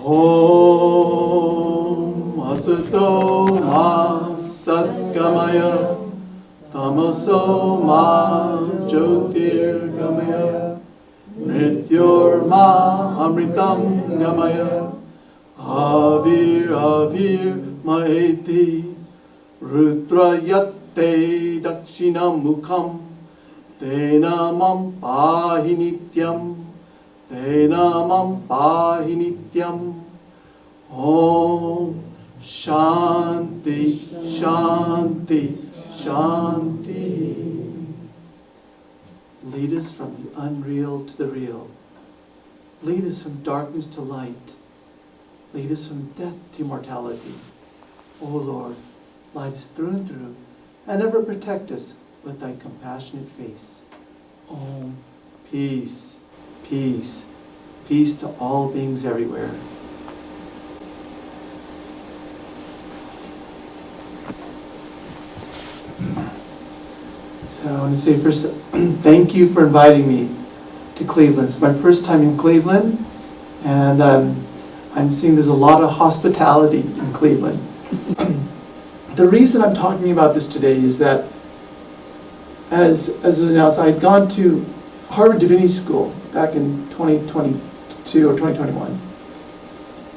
Om Asato Ma Satgamaya Tamaso Ma Jyotirgamaya Mrityor Ma Amritam Gamaya Avir Avir Maeti Rudrayate Dakshinam Mukham Tenamam Pahi Nityam Tenamam Pahi Nityam. Om Shanti Shanti Shanti. Lead us from the unreal to the real. Lead us from darkness to light. Lead us from death to immortality. O Lord, light us through and through, and ever protect us with thy compassionate face. Om. Peace, peace, peace to all beings everywhere. So I want to say first, thank you for inviting me to Cleveland. It's my first time in Cleveland, and I'm seeing there's a lot of hospitality in Cleveland. The reason I'm talking about this today is that as an announcer, I had gone to Harvard Divinity School back in 2022 or 2021.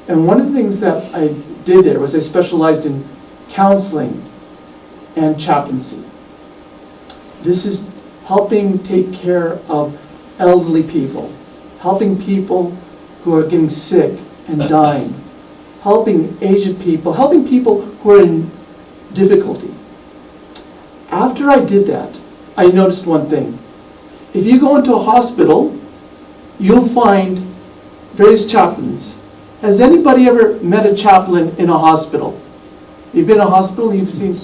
And one of the things that I did there was I specialized in counseling and chaplaincy. This is helping take care of elderly people, helping people who are getting sick and dying, helping aged people, helping people who are in difficulty. After I did that, I noticed one thing. If you go into a hospital, you'll find various chaplains. Has anybody ever met a chaplain in a hospital? You've been in a hospital, you've seen.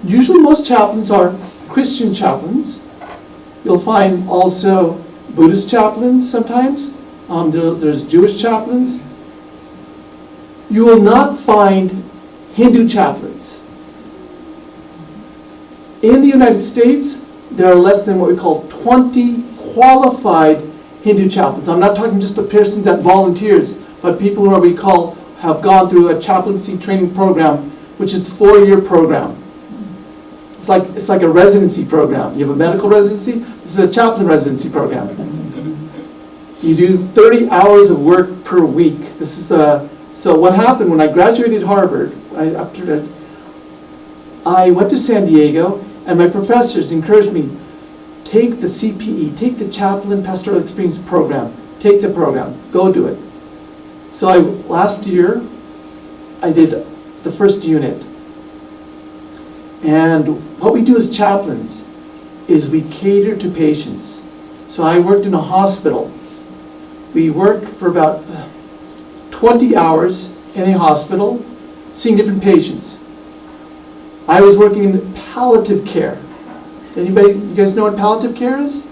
Usually most chaplains are Christian chaplains. You'll find also Buddhist chaplains sometimes. There's Jewish chaplains. You will not find Hindu chaplains. In the United States, there are less than what we call 20 qualified Hindu chaplains. I'm not talking just the persons that volunteers, but people who have gone through a chaplaincy training program, which is a 4-year program. It's like a residency program. You have a medical residency. This is a chaplain residency program. You do 30 hours of work per week. So what happened when I graduated Harvard, I went to San Diego, and my professors encouraged me, take the CPE, take the Chaplain Pastoral Experience program, take the program, go do it. So last year, I did the first unit. And what we do as chaplains is we cater to patients. So I worked in a hospital. We worked for about 20 hours in a hospital, seeing different patients. I was working in palliative care. You guys know what palliative care is?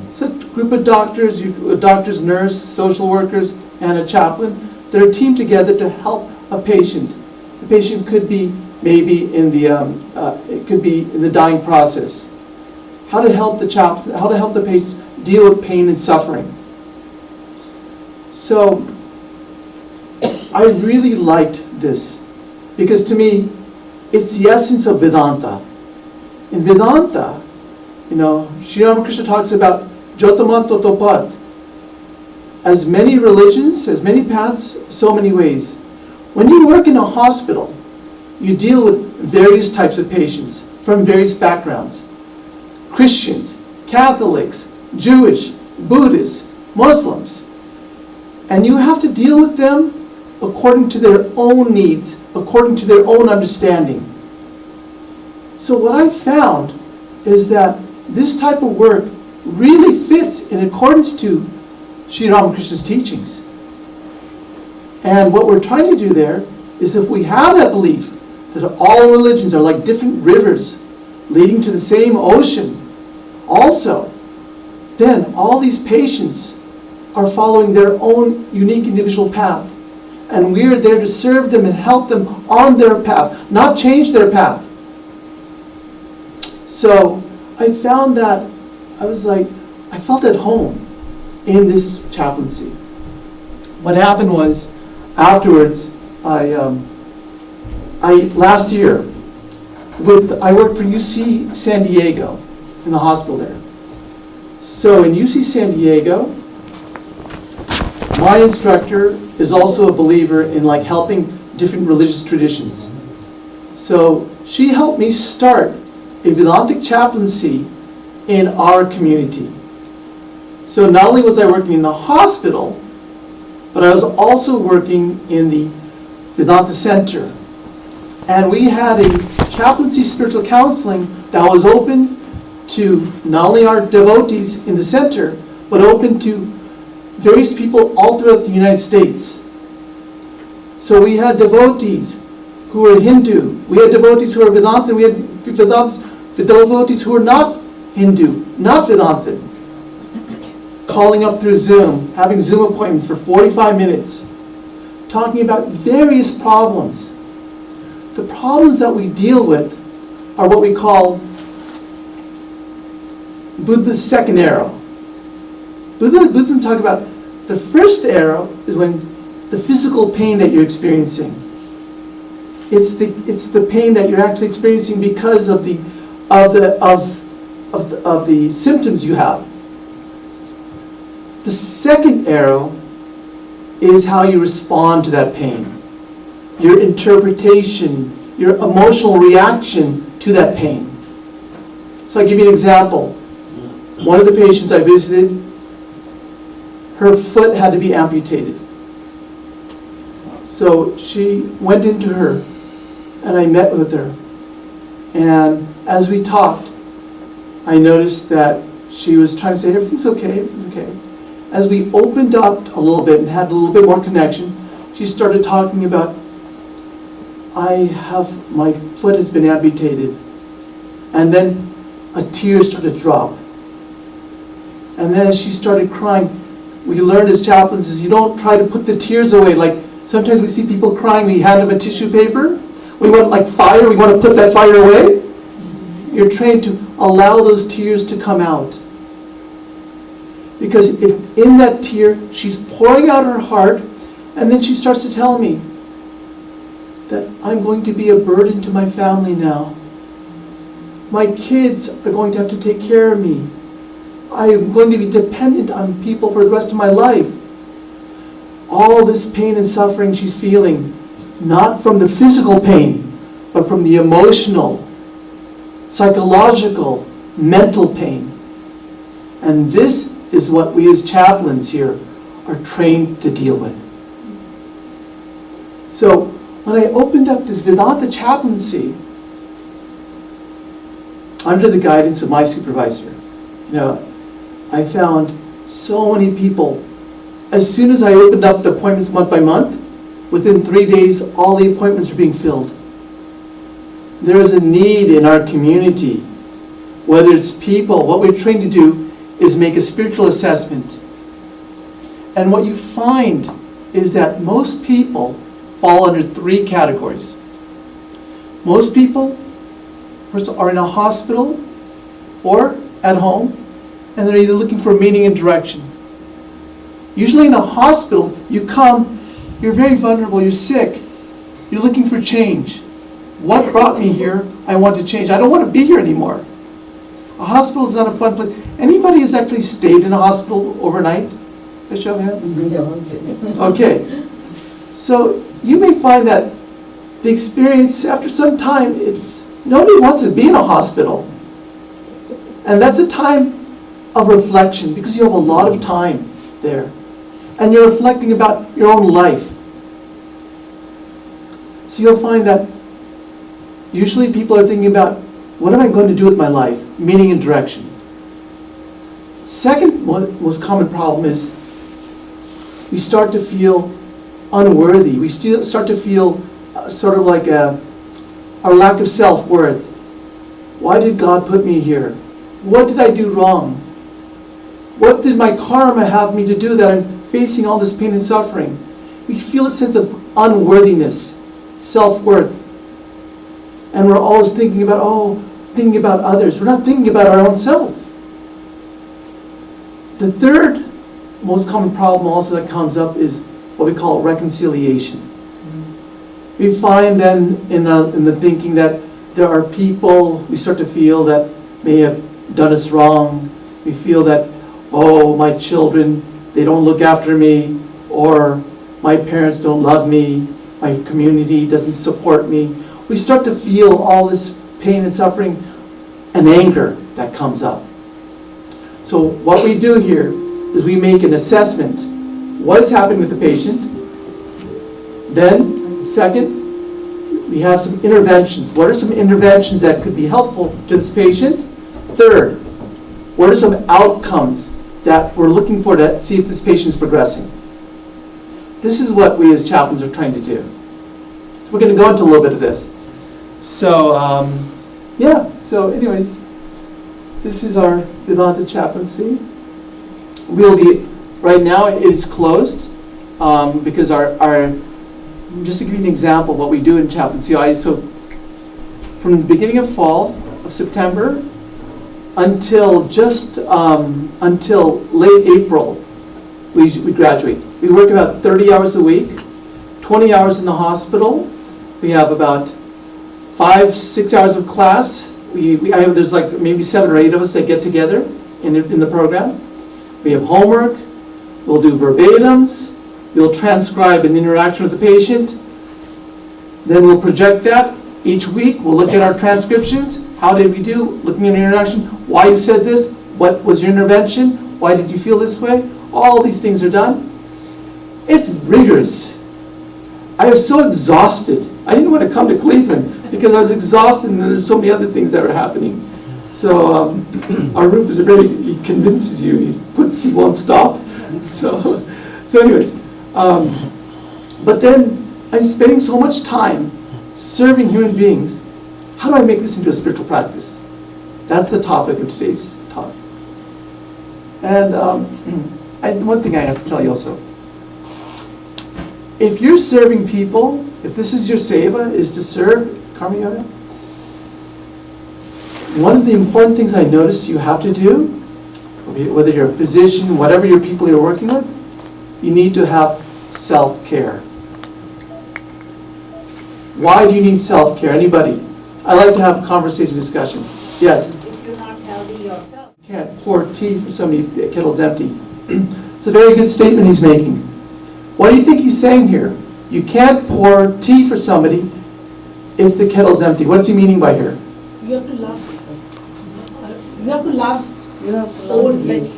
It's a group of doctors, a doctor's nurse, social workers, and a chaplain. They're teamed together to help a patient. The patient could be maybe in the dying process. How to help the patients deal with pain and suffering. So I really liked this because to me, it's the essence of Vedanta. In Vedanta, Sri Ramakrishna talks about Jotamat Totopad. As many religions, as many paths, so many ways. When you work in a hospital, you deal with various types of patients from various backgrounds. Christians, Catholics, Jewish, Buddhists, Muslims. And you have to deal with them according to their own needs, according to their own understanding. So what I found is that this type of work really fits in accordance to Sri Ramakrishna's teachings. And what we're trying to do there is if we have that belief that all religions are like different rivers leading to the same ocean, also, then all these patients are following their own unique individual path. And we're there to serve them and help them on their path, not change their path. So I found that I felt at home in this chaplaincy. What happened was afterwards, last year, I worked for UC San Diego in the hospital there. So in UC San Diego, my instructor is also a believer in like helping different religious traditions. So she helped me start a Vedantic chaplaincy in our community. So not only was I working in the hospital, but I was also working in the Vedanta Center. And we had a chaplaincy spiritual counseling that was open to not only our devotees in the center, but open to various people all throughout the United States. So we had devotees who were Hindu, we had devotees who were Vedanta, we had devotees who were not Hindu, not Vedanta, calling up through Zoom, having Zoom appointments for 45 minutes, talking about various problems. The problems that we deal with are what we call Buddha's second arrow. Buddhism talks about the first arrow is when the physical pain that you're experiencing. It's the pain that you're actually experiencing because of the symptoms you have. The second arrow is how you respond to that pain. Your interpretation, your emotional reaction to that pain. So I'll give you an example. One of the patients I visited, her foot had to be amputated. So she went into her, and I met with her. And as we talked, I noticed that she was trying to say, everything's okay, everything's okay. As we opened up a little bit and had a little bit more connection, she started talking about, my foot has been amputated. And then a tear started to drop. And then as she started crying, we learned as chaplains is you don't try to put the tears away. Like sometimes we see people crying, we hand them a tissue paper. We want like fire, we want to put that fire away. You're trained to allow those tears to come out. Because in that tear, she's pouring out her heart, and then she starts to tell me that I'm going to be a burden to my family now. My kids are going to have to take care of me. I am going to be dependent on people for the rest of my life. All this pain and suffering she's feeling, not from the physical pain, but from the emotional, psychological, mental pain. And this is what we as chaplains here are trained to deal with. So when I opened up this Vedanta chaplaincy under the guidance of my supervisor, I found so many people. As soon as I opened up the appointments month by month, within 3 days, all the appointments are being filled. There is a need in our community, whether it's people, what we're trained to do is make a spiritual assessment. And what you find is that most people fall under 3 categories. Most people are in a hospital or at home, and they're either looking for meaning and direction. Usually in a hospital, you come, you're very vulnerable, you're sick, you're looking for change. What brought me here? I want to change. I don't want to be here anymore. A hospital is not a fun place. Anybody has actually stayed in a hospital overnight? A show of hands? Okay. So you may find that the experience, after some time, nobody wants to be in a hospital. And that's a time of reflection because you have a lot of time there. And you're reflecting about your own life. So you'll find that usually people are thinking about, what am I going to do with my life? Meaning and direction. Second most common problem is we start to feel unworthy. We start to feel sort of like our lack of self-worth. Why did God put me here? What did I do wrong? What did my karma have me to do that I'm facing all this pain and suffering? We feel a sense of unworthiness, self-worth. And we're always thinking about others. We're not thinking about our own self. The third most common problem also that comes up is what we call reconciliation. We find then in the thinking that there are people we start to feel that may have done us wrong. We feel that, oh, my children, they don't look after me, or my parents don't love me, my community doesn't support me. We start to feel all this pain and suffering and anger that comes up. So what we do here is we make an assessment. What is happening with the patient? Then, second, we have some interventions. What are some interventions that could be helpful to this patient? Third, what are some outcomes that we're looking for to see if this patient is progressing? This is what we as chaplains are trying to do. So we're going to go into a little bit of this. So, so anyways, this is our Vedanta chaplaincy. We'll be, right now it's closed because our just to give you an example of what we do in chaplaincy, so from the beginning of fall, of September, until until late April, we graduate. We work about 30 hours a week, 20 hours in the hospital. We have about 5-6 hours of class. There's like maybe 7 or 8 of us that get together in the program. We have homework. We'll do verbatims. We'll transcribe an interaction with the patient. Then we'll project that each week. We'll look at our transcriptions. How did we do? Looking at an interaction. Why you said this? What was your intervention? Why did you feel this way? All these things are done. It's rigorous. I was so exhausted. I didn't want to come to Cleveland because I was exhausted and there's so many other things that were happening. So our roof is he convinces you. He won't stop. So anyways, but then I'm spending so much time serving human beings. How do I make this into a spiritual practice? That's the topic of today's talk. And one thing I have to tell you also. If you're serving people, if this is your seva, is to serve Karma Yoga, one of the important things I notice you have to do, whether you're a physician, whatever your people you're working with, you need to have self-care. Why do you need self-care? Anybody? I like to have a conversation, discussion. Yes? If you're not healthy yourself. You can't pour tea for somebody if the kettle's empty. It's a very good statement he's making. What do you think he's saying here? You can't pour tea for somebody if the kettle's empty. What is he meaning by here? You have to love. You have to love like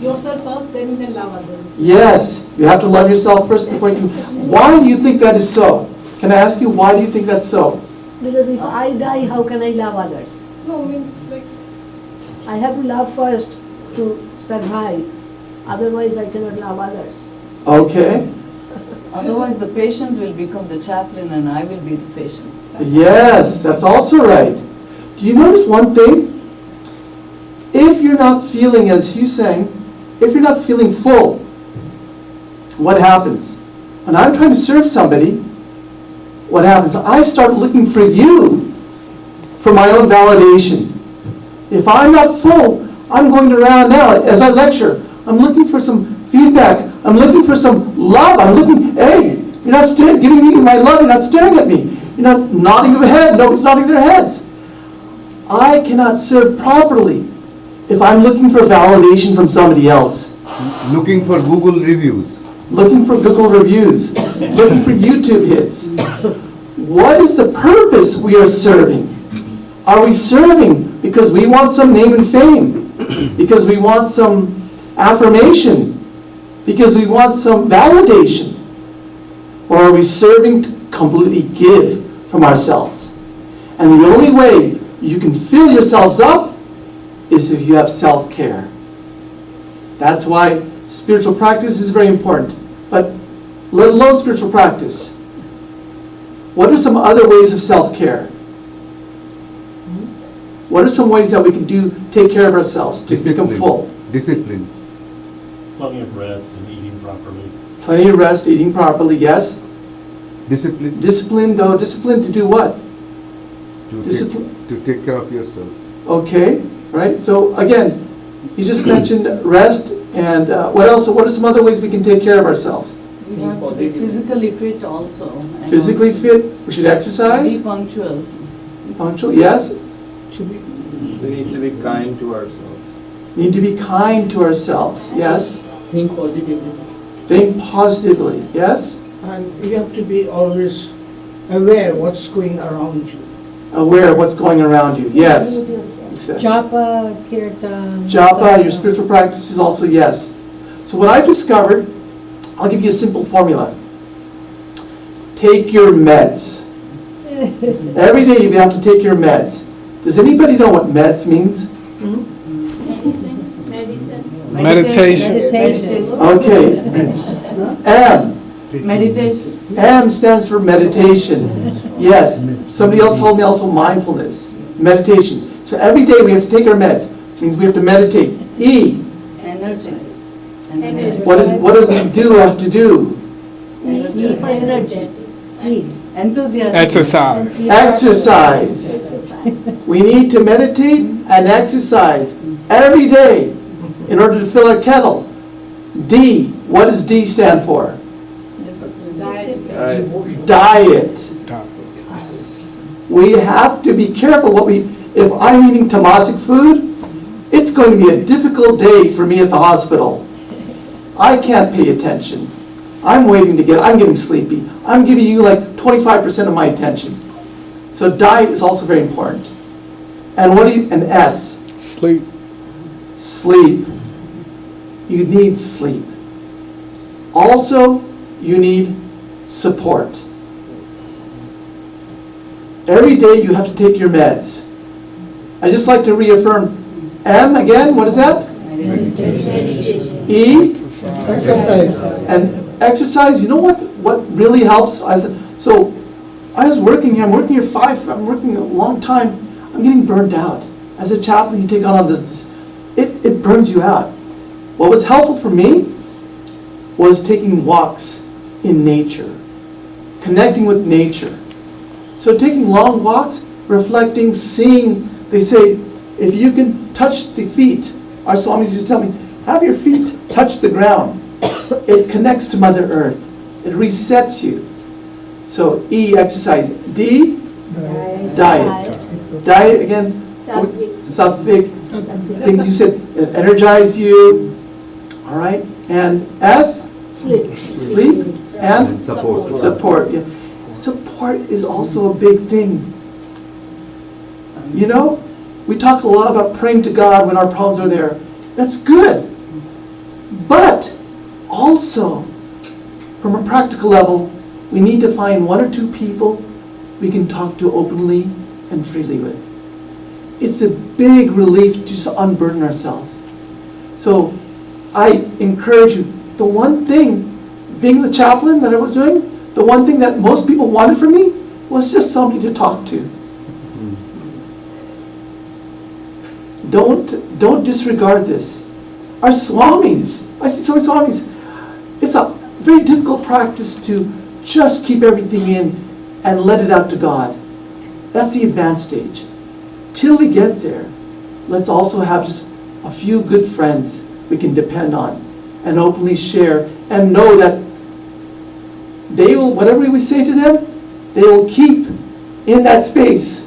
yourself first, then you can love others. Yes, you have to love yourself first before you can. Why do you think that is so? Can I ask you, why do you think that's so? Because if I die, how can I love others? No, means like I have to love first to survive. Otherwise, I cannot love others. Okay. Otherwise, the patient will become the chaplain and I will be the patient. Yes, that's also right. Do you notice one thing? If you're not feeling, as he's saying, if you're not feeling full, what happens? When I'm trying to serve somebody, what happens? I start looking for you for my own validation. If I'm not full, I'm going around now, as I lecture, I'm looking for some feedback. I'm looking for some love. I'm looking, hey, you're not giving me my love, you're not staring at me. You're not nodding your head, nobody's nodding their heads. I cannot serve properly if I'm looking for validation from somebody else. Looking for Google reviews. Looking for Google reviews. Looking for YouTube hits. What is the purpose we are serving? Are we serving because we want some name and fame? Because we want some affirmation? Because we want some validation? Or are we serving to completely give from ourselves? And the only way you can fill yourselves up is if you have self-care. That's why spiritual practice is very important. But let alone spiritual practice, what are some other ways of self-care? What are some ways that we can take care of ourselves to become full? Discipline. Plenty of rest and eating properly. Plenty of rest, eating properly, yes. Discipline. Discipline, though. Discipline to do what? To take care of yourself. Okay, right? So again, you just mentioned rest, and what else? What are some other ways we can take care of ourselves? We have to be physically fit also. and Physically fit, we should Be exercise, punctual. punctual, yes. We need to be kind to ourselves. Need to be kind to ourselves, yes. Think positively. Think positively, yes. And you have to be always aware what's going around you. Aware of what's going around you, yes. Exactly. Japa, kirtan. Japa, your spiritual practices also, yes. So what I've discovered, I'll give you a simple formula. Take your meds. Every day you have to take your meds. Does anybody know what meds means? Meditation. Okay. M. Meditation. M stands for meditation. Yes. Somebody else told me also mindfulness. Meditation. So every day we have to take our meds. It means we have to meditate. E. Energy. What do we do have to do? Energy. Eat. Enthusiasm. Exercise. Exercise. We need to meditate and exercise every day in order to fill our kettle. D. What does D stand for? Diet. We have to be careful what we, if I'm eating tamasic food, it's going to be a difficult day for me at the hospital. I can't pay attention. I'm getting sleepy. I'm giving you like 25% of my attention. So diet is also very important. And an S? Sleep. Sleep. You need sleep. Also, you need support. Every day you have to take your meds. I just like to reaffirm M again, what is that? E? Exercise. And exercise, you know what really helps? So I was working here, I'm working a long time, I'm getting burned out. As a chaplain, you take on all this, it burns you out. What was helpful for me was taking walks in nature, connecting with nature. So taking long walks, reflecting, seeing, they say, if you can touch the feet, our Swamis used to tell me, have your feet touch the ground. It connects to Mother Earth. It resets you. So E, exercise. D, diet. Diet again, sattvic, things you said, that energize you. All right. And S, sleep. And Support. support. Yeah. Support is also a big thing. You know, we talk a lot about praying to God when our problems are there. That's good. But also, from a practical level, we need to find one or two people we can talk to openly and freely with. It's a big relief to just unburden ourselves. So I encourage you, the one thing, being the chaplain that I was doing, the one thing that most people wanted from me was just somebody to talk to. Don't disregard this. Our Swamis, I see so many Swamis, it's a very difficult practice to just keep everything in and let it out to God. That's the advanced stage. Till we get there, let's also have just a few good friends we can depend on and openly share and know that they will, whatever we say to them, they will keep in that space,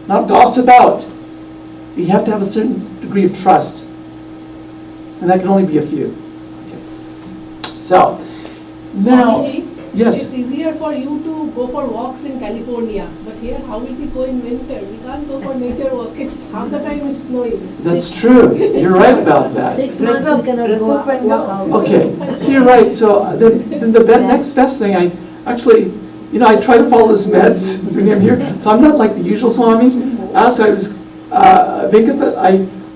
not gossip out. We have to have a certain degree of trust. And that can only be a few. Okay. So, now, Swamiji, yes. it's easier for you to go for walks in California, but here how will we go in winter? We can't go for nature walk. It's half the time it's snowing. That's true. You're right about that. 6 months we cannot Dress go up and walk go. out. Okay, so you're right. So then the next best thing, I actually, I try to follow his meds when I'm here. So I'm not like the usual Swami.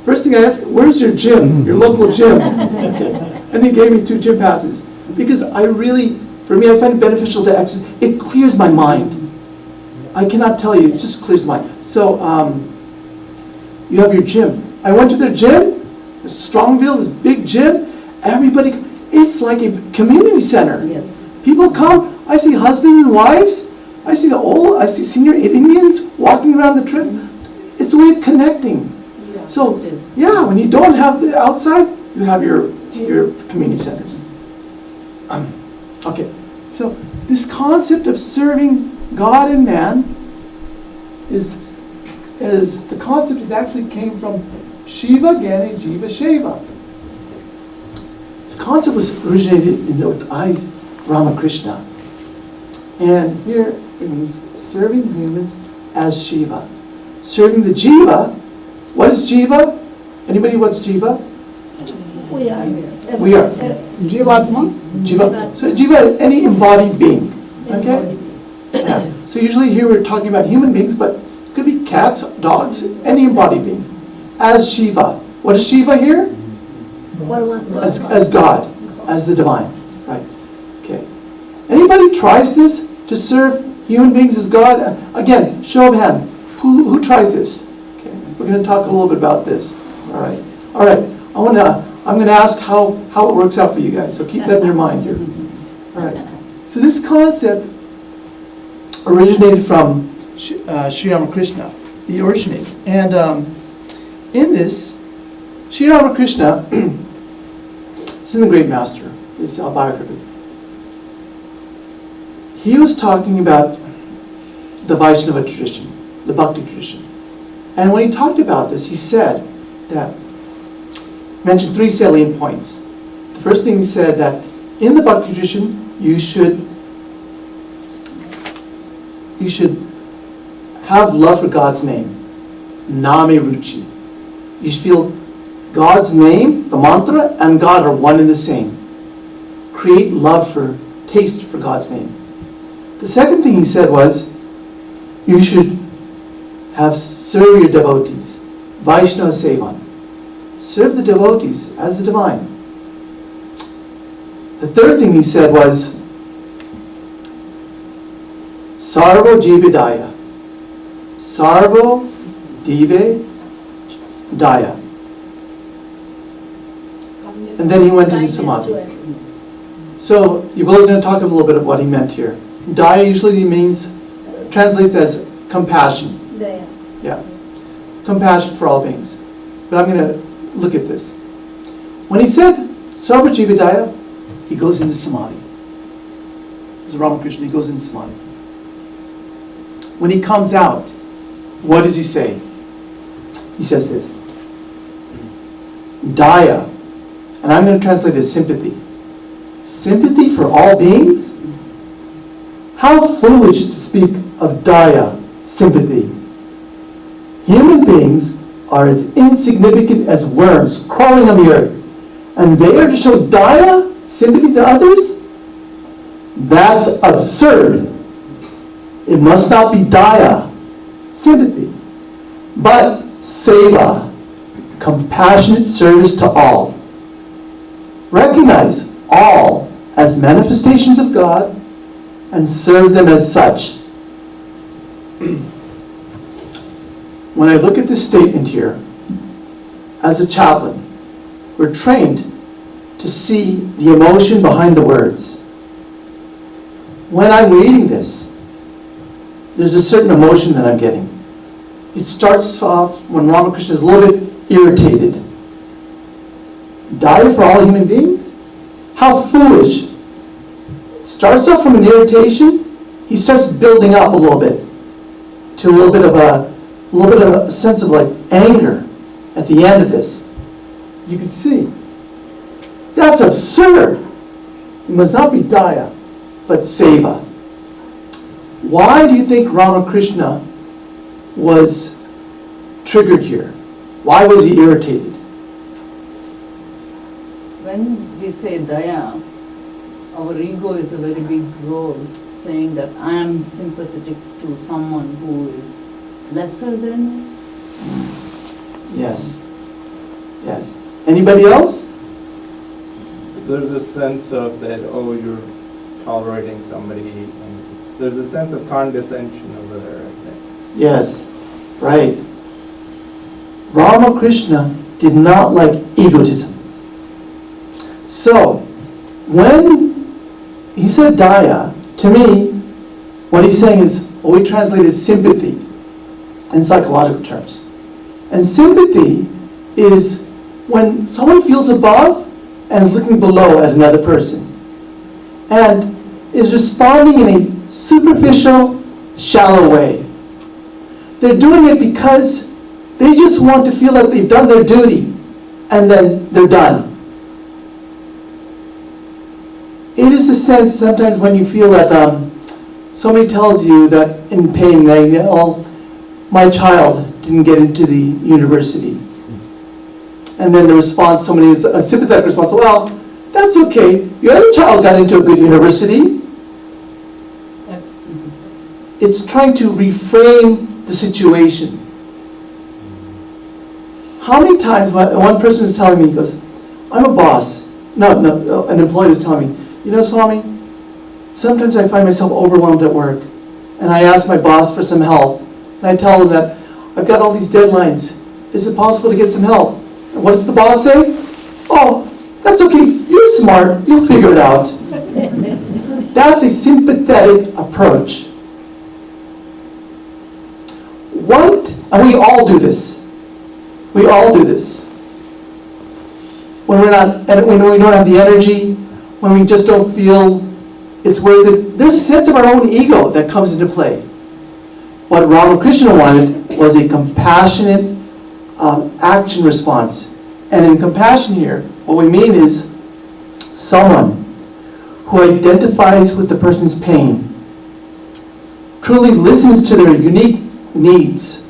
First thing I asked, where's your gym, your local gym? Okay. And they gave me 2 gym passes. Because for me, I find it beneficial to exercise. It clears my mind. I cannot tell you, it just clears my mind. So you have your gym. I went to their gym, Strongville, this big gym. Everybody, it's like a community center. Yes. People come, I see husbands and wives, I see senior Indians walking around the trip. It's a way of connecting. So, yeah, when you don't have the outside, you have your community centers. Okay, so this concept of serving God and man is the concept is actually came from Shiva Gane Jiva Sheva. This concept was originated in Ramakrishna. And here it means serving humans as Shiva. Serving the Jiva. What is Jiva? Anybody what's Jiva? We are. We are. Jivatma? Jiva. So Jiva is any embodied being. Okay? Yeah. So usually here we're talking about human beings, but it could be cats, dogs, any embodied being. As Shiva. What is Shiva here? As God. As the divine. Right. Okay. Anybody tries this? To serve human beings as God? Again, show of hand. Who tries this? Okay. We're going to talk a little bit about this. All right. All right. I'm going to ask how it works out for you guys. So keep that in your mind here. All right. So this concept originated from Sri Ramakrishna, the originator. And in this, Sri Ramakrishna, this is the great master, this biography. He was talking about the Vaishnava tradition, the Bhakti tradition. And when he talked about this, he said that, mentioned three salient points. The first thing he said that in the Bhakti tradition, you should have love for God's name. Name Ruchi. You should feel God's name, the mantra, and God are one and the same. Create love for, taste for God's name. The second thing he said was, you should serve your devotees. Vaishnava Sevan. Serve the devotees as the divine. The third thing he said was, Sarvo Jividaya. Sarvo Dive Daya. And then he went into Samadhi. So you're both going to talk a little bit of what he meant here. Daya usually translates as compassion. Yeah. Compassion for all beings. But I'm going to look at this. When he said Sarva Jividaya, he goes into Samadhi. As a Ramakrishna, he goes into Samadhi. When he comes out, what does he say? He says this. Daya, and I'm going to translate it as sympathy. Sympathy for all beings? How foolish to speak of Daya, sympathy. Human beings are as insignificant as worms crawling on the earth, and they are to show Daya, sympathy to others? That's absurd. It must not be Daya, sympathy, but Seva, compassionate service to all. Recognize all as manifestations of God and serve them as such. When I look at this statement here, as a chaplain, we're trained to see the emotion behind the words. When I'm reading this, there's a certain emotion that I'm getting. It starts off when Ramakrishna is a little bit irritated. Die for all human beings? How foolish. Starts off from an irritation, he starts building up a little bit to a little bit of a sense of like anger at the end of this. You can see. That's absurd. It must not be Daya, but Seva. Why do you think Ramakrishna was triggered here? Why was he irritated? When we say Daya, our ego is a very big role, saying that I am sympathetic to someone who is lesser than me. Yes. Yes. Anybody else? There's a sense of that, oh, you're tolerating somebody, and there's a sense of condescension over there, I think. Yes. Right. Ramakrishna did not like egotism. So, when he said Daya, to me, what he's saying is, what we translate as sympathy in psychological terms. And sympathy is when someone feels above and is looking below at another person. And is responding in a superficial, shallow way. They're doing it because they just want to feel that they've done their duty, and then they're done. It is a sense sometimes when you feel that somebody tells you that in pain, like, oh, my child didn't get into the university. And then the response, somebody is a sympathetic response, well, that's okay. Your other child got into a good university. It's trying to reframe the situation. How many times, one person was telling me, he goes, I'm a boss. No, an employee was telling me, you know, Swami, sometimes I find myself overwhelmed at work. And I ask my boss for some help. And I tell him that I've got all these deadlines. Is it possible to get some help? And what does the boss say? Oh, that's okay. You're smart. You'll figure it out. That's a sympathetic approach. And we all do this. We all do this. When we don't have the energy, when we just don't feel it's worth it, there's a sense of our own ego that comes into play. What Ramakrishna wanted was a compassionate action response. And in compassion here, what we mean is someone who identifies with the person's pain, truly listens to their unique needs,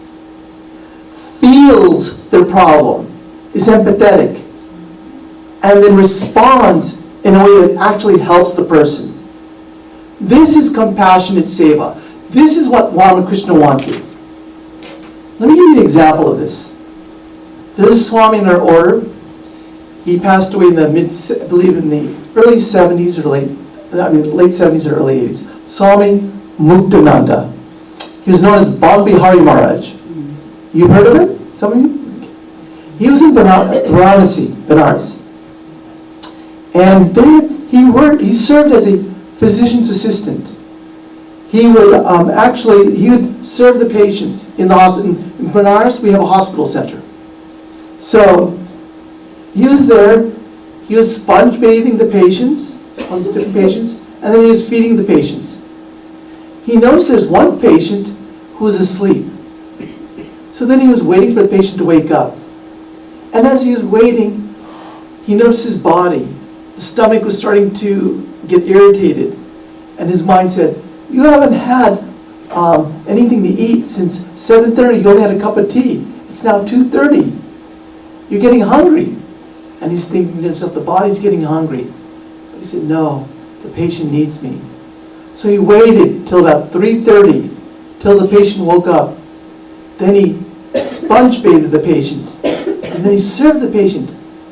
feels their problem, is empathetic, and then responds in a way that actually helps the person. This is compassionate seva. This is what Ramakrishna wanted. Let me give you an example of this. There's a Swami in our order. He passed away in the I believe in the early 70s or late 70s or early 80s. Swami Muktananda. He was known as Bambihari Maharaj. You've heard of it? Some of you? He was in Benares. And there he served as a physician's assistant. He would he would serve the patients in the hospital. In Benares, we have a hospital center. So he was there. He was sponge bathing the patients, all these different patients, and then he was feeding the patients. He noticed there's one patient who was asleep. So then he was waiting for the patient to wake up. And as he was waiting, he noticed his body. The stomach was starting to get irritated. And his mind said, you haven't had anything to eat since 7:30. You only had a cup of tea. It's now 2:30. You're getting hungry. And he's thinking to himself, the body's getting hungry. But he said, no, the patient needs me. So he waited till about 3:30, till the patient woke up. Then he sponge bathed the patient. And then he served the patient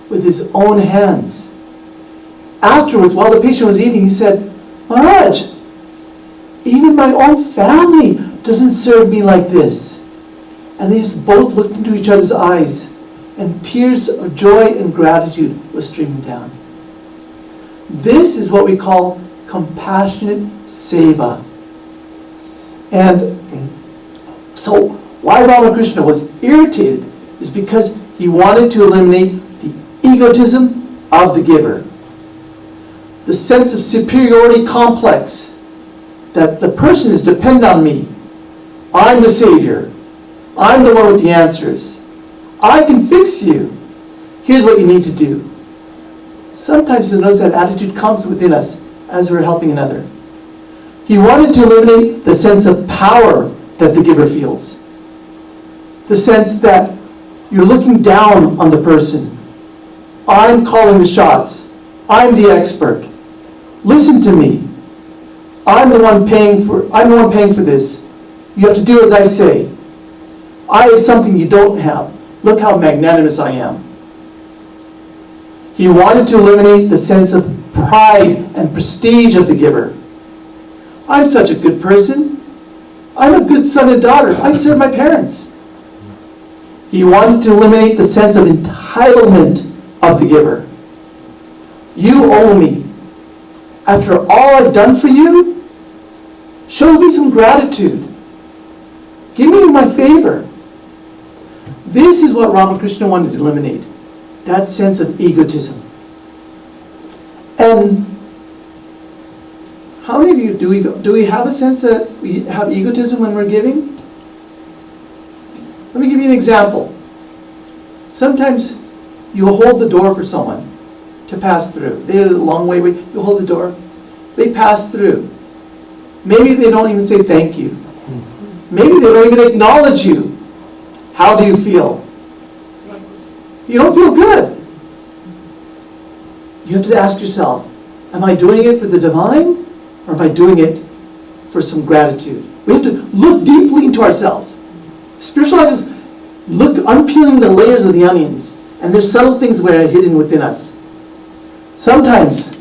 with his own hands. Afterwards, while the patient was eating, he said, Maharaj, even my own family doesn't serve me like this. And they just both looked into each other's eyes, and tears of joy and gratitude were streaming down. This is what we call compassionate seva. And so why Ramakrishna was irritated is because he wanted to eliminate the egotism of the giver. The sense of superiority complex, that the person is dependent on me. I'm the savior. I'm the one with the answers. I can fix you. Here's what you need to do. Sometimes you'll notice that attitude comes within us as we're helping another. He wanted to eliminate the sense of power that the giver feels. The sense that you're looking down on the person. I'm calling the shots. I'm the expert. Listen to me. I'm the one paying for this. You have to do as I say. I have something you don't have. Look how magnanimous I am. He wanted to eliminate the sense of pride and prestige of the giver. I'm such a good person. I'm a good son and daughter. I serve my parents. He wanted to eliminate the sense of entitlement of the giver. You owe me. After all I've done for you, show me some gratitude. Give me my favor. This is what Ramakrishna wanted to eliminate, that sense of egotism. And How many of you, do we have a sense that we have egotism when we're giving? Let me give you an example. Sometimes you hold the door for someone to pass through. They're a long way away, you hold the door. They pass through. Maybe they don't even say thank you. Maybe they don't even acknowledge you. How do you feel? You don't feel good. You have to ask yourself, am I doing it for the divine, or am I doing it for some gratitude? We have to look deeply into ourselves. Spiritual life is unpeeling the layers of the onions, and there's subtle things that are hidden within us. Sometimes,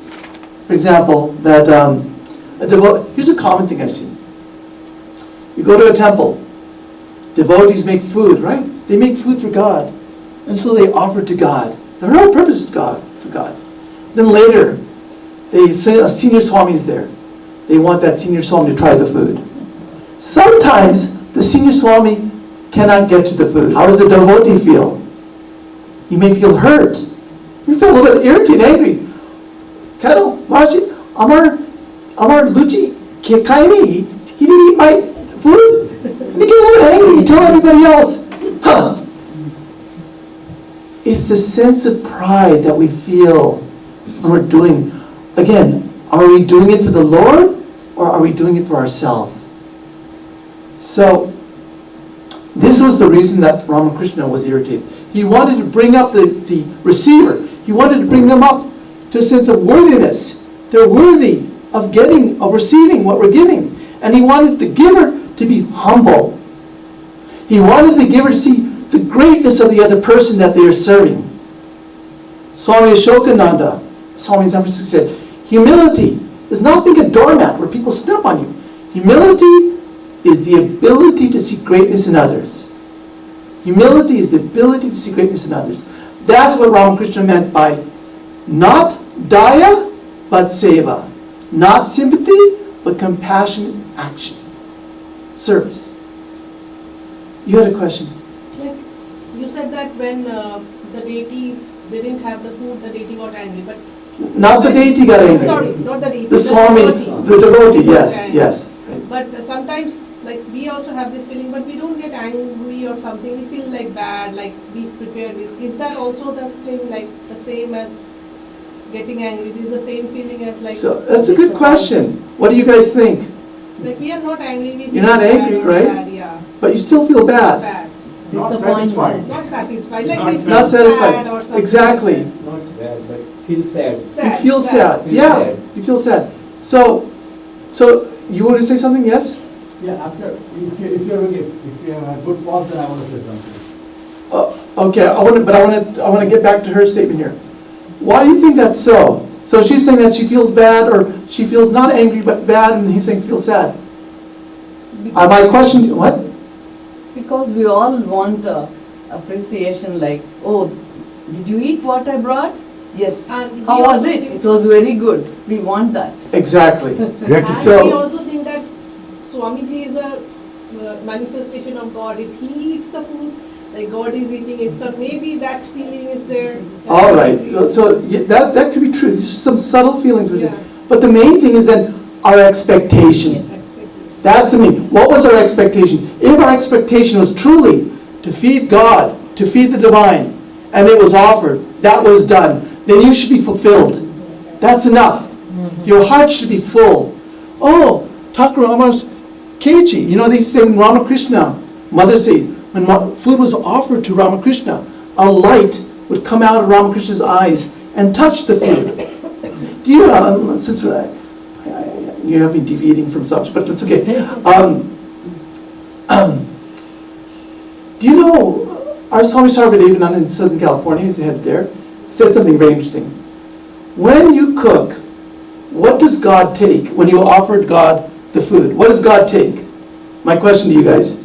for example, that here's a common thing I see. You go to a temple, devotees make food, right? They make food for God, and so they offer to God. Their whole purpose is for God. Then later, a senior Swami is there. They want that senior Swami to try the food. Sometimes the senior Swami cannot get to the food. How does the devotee feel? He may feel hurt. You feel a little bit irritated, angry. Karo, Maharaj, Amar Luchi, Kaini, he didn't eat my food. And you get a little bit angry. You tell everybody else. Huh. It's a sense of pride that we feel when we're doing. Again, are we doing it for the Lord, or are we doing it for ourselves? So, this was the reason that Ramakrishna was irritated. He wanted to bring up the receiver. He wanted to bring them up to a sense of worthiness. They're worthy of receiving what we're giving. And he wanted the giver to be humble. He wanted the giver to see the greatness of the other person that they are serving. Swami Ashokananda, Swami Harinamananda said, humility is not being a doormat where people step on you. Humility is the ability to see greatness in others. Humility is the ability to see greatness in others. That's what Ramakrishna meant by not daya, but seva. Not sympathy, but compassionate action. Service. You had a question? Like, you said that when the deities didn't have the food, the deity got angry. But Not the deity got angry. sorry, not the deity. The Swami, the devotee, yes, Okay. yes. But sometimes, like, we also have this feeling, but we don't get angry or something. We feel like bad, like we prepared this. Is that also the thing, like the same as getting angry? This is the same feeling as like. So that's a good question. What do you guys think? Like, we are not angry. We You're not feel angry, bad or right? Bad, yeah. But you still feel bad. Bad. Disappointment. Not satisfied. Like Not we feel Not sad or satisfied. something. Exactly. Not bad, but feel sad. Sad, You feel sad. Feel Yeah, sad. you feel sad. So you want to say something? Yes? Yeah, after, if you have a good pause, then I want to say something. Okay, I want to get back to her statement here. Why do you think that's so? So she's saying that she feels bad, or she feels not angry but bad, and he's saying feels sad. My question, what? Because we all want appreciation, like, oh, did you eat what I brought? Yes. And How we was also it? think- It was very good. We want that. Exactly. And So- we also think that Swamiji is a manifestation of God. If he eats the food, like God is eating it, so maybe that feeling is there. All right, so that could be true. These are some subtle feelings. Yeah. But the main thing is then our expectation. That's the main. What was our expectation? If our expectation was truly to feed God, to feed the divine, and it was offered, that was done, then you should be fulfilled. That's enough. Your heart should be full. Oh, Thakur Amar Kechi, they say when Ramakrishna, Mother said, when food was offered to Ramakrishna, a light would come out of Ramakrishna's eyes and touch the food. Do you know, since you have me deviating from subject, but it's okay. Do you know, our Swami Sarvadevananda in Southern California, he's the head there, said something very interesting. When you cook, what does God take when you offered God the food? What does God take? My question to you guys.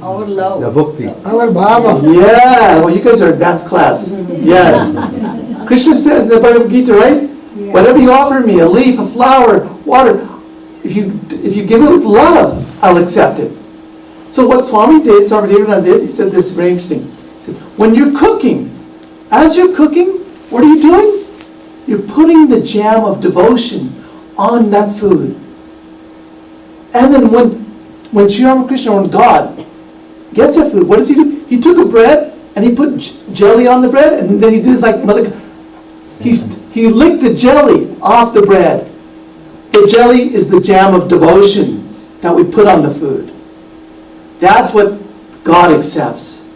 Our love. The bhakti. Our Baba. Yeah, well, you guys are advanced class. Yes. Krishna says in the Bhagavad Gita, right? Whatever you offer me, a leaf, a flower, water, if you give it with love, I'll accept it. So what Swami did, Sarvadevananda did, he said this is very interesting. He said, when you're cooking, as you're cooking, what are you doing? You're putting the jam of devotion on that food. And then when Sri Ramakrishna, when God gets that food, what does he do? He took a bread and he put jelly on the bread, and then he did this like Mother. He licked the jelly off the bread. The jelly is the jam of devotion that we put on the food. That's what God accepts,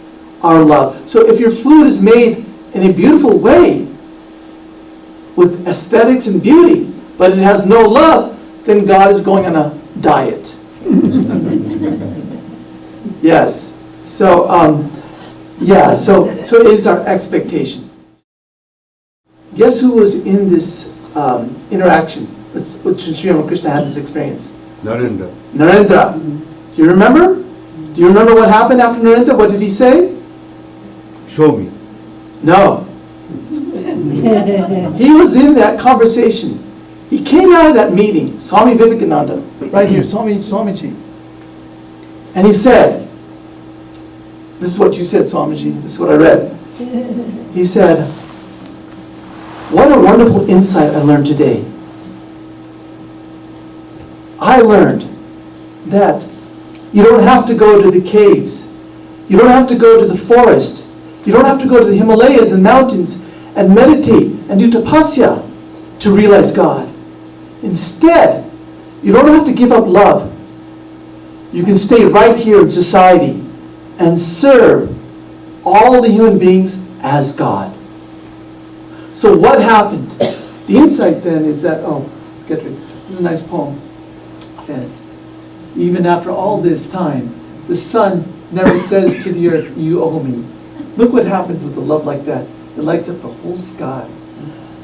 our love. So if your food is made in a beautiful way, with aesthetics and beauty, but it has no love, then God is going on a diet. Yes. So, so it is our expectation. Guess who was in this interaction with Sri Ramakrishna had this experience? Narendra. Narendra. Do you remember? Do you remember what happened after Narendra? What did he say? Show me. No. He was in that conversation. He came out of that meeting, Swami Vivekananda, right here, Swamiji. And he said, this is what you said, Swamiji, this is what I read. He said, what a wonderful insight I learned today. I learned that you don't have to go to the caves. You don't have to go to the forest. You don't have to go to the Himalayas and mountains and meditate and do tapasya to realize God. Instead, you don't have to give up love. You can stay right here in society and serve all the human beings as God. So what happened? The insight then is that, this is a nice poem. It says, even after all this time, the sun never says to the earth, you owe me. Look what happens with a love like that. It lights up the whole sky.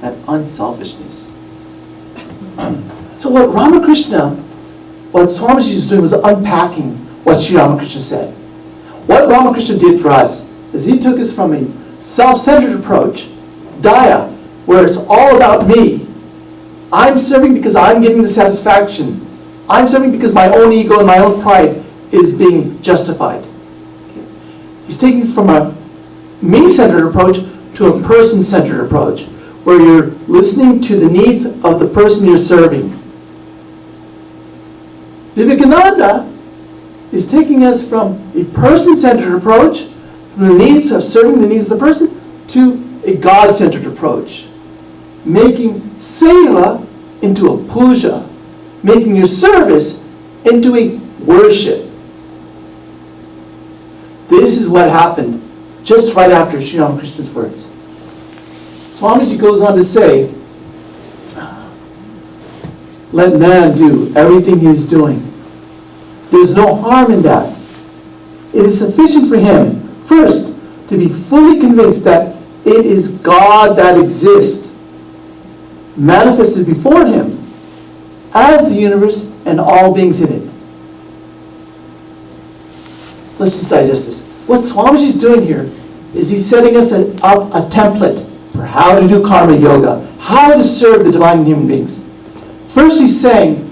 That unselfishness. So what Swamiji was doing was unpacking what Sri Ramakrishna said. What Ramakrishna did for us is he took us from a self-centered approach, Daya, where it's all about me. I'm serving because I'm getting the satisfaction. I'm serving because my own ego and my own pride is being justified. He's taking from a me-centered approach to a person-centered approach, where you're listening to the needs of the person you're serving. Vivekananda is taking us from a person-centered approach, from the needs of serving the needs of the person, to a God-centered approach. Making seva into a puja, making your service into a worship. This is what happened just right after Sri Ramakrishna's words. Swamiji goes on to say, let man do everything he is doing. There's no harm in that. It is sufficient for him, first, to be fully convinced that it is God that exists, manifested before him as the universe and all beings in it. Let's just digest this. What Swamiji's doing here is he's setting us up a template for how to do karma yoga, how to serve the divine and human beings. First he's saying,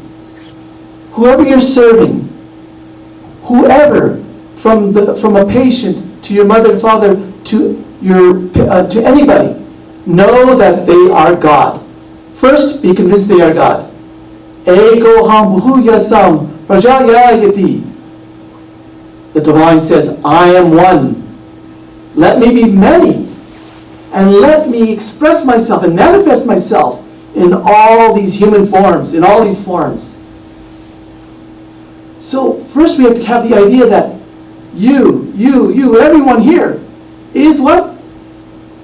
whoever you're serving, whoever, from a patient to your mother and father to anybody, know that they are God. First, be convinced they are God. Ego ham bhuyasam prajayayati. The divine says, I am one. Let me be many. And let me express myself and manifest myself in all these human forms, in all these forms. So first we have to have the idea that you, everyone here is what?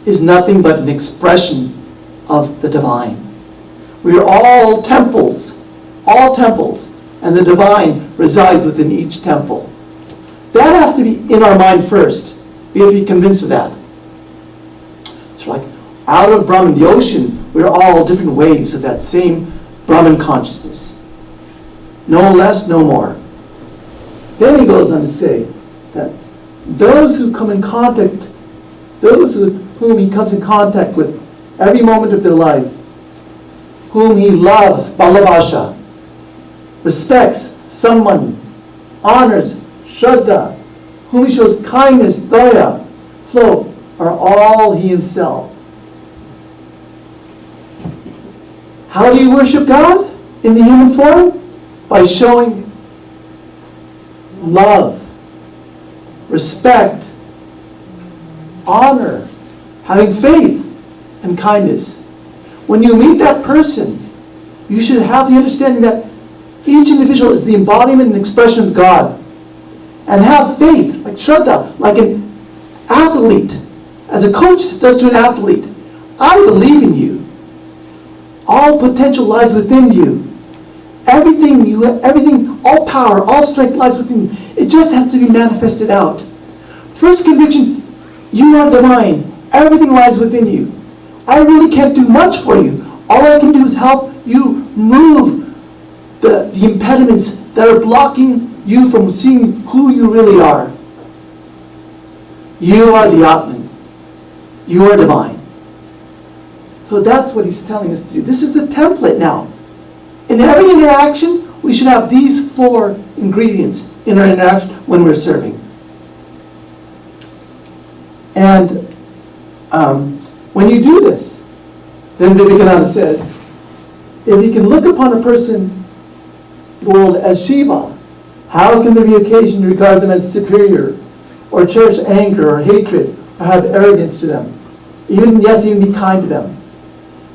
Is nothing but an expression of the divine. We are all temples, and the divine resides within each temple. That has to be in our mind first. We have to be convinced of that. It's like out of Brahman, the ocean, we're all different waves of that same Brahman consciousness. No less, no more. Then he goes on to say that those who come in contact, those with whom he comes in contact with every moment of their life, whom he loves, Balabhasha, respects, Samman, honors, Shraddha, whom he shows kindness, Daya, flow, are all he himself. How do you worship God? in the human form? By showing love, respect, honor, having faith, and kindness. When you meet that person, you should have the understanding that each individual is the embodiment and expression of God. And have faith, like Shraddha, like an athlete, as a coach does to an athlete. I believe in you. All potential lies within you. Everything, all power, all strength lies within you. It just has to be manifested out. First conviction, you are divine. Everything lies within you. I really can't do much for you. All I can do is help you move the impediments that are blocking you from seeing who you really are. You are the Atman. You are divine. So that's what he's telling us to do. This is the template now. In every interaction, we should have these 4 ingredients in our interaction when we're serving. And when you do this, then Vivekananda says, if you can look upon a person, world, as Shiva, how can there be occasion to regard them as superior, or cherish anger or hatred, or have arrogance to them? Even be kind to them.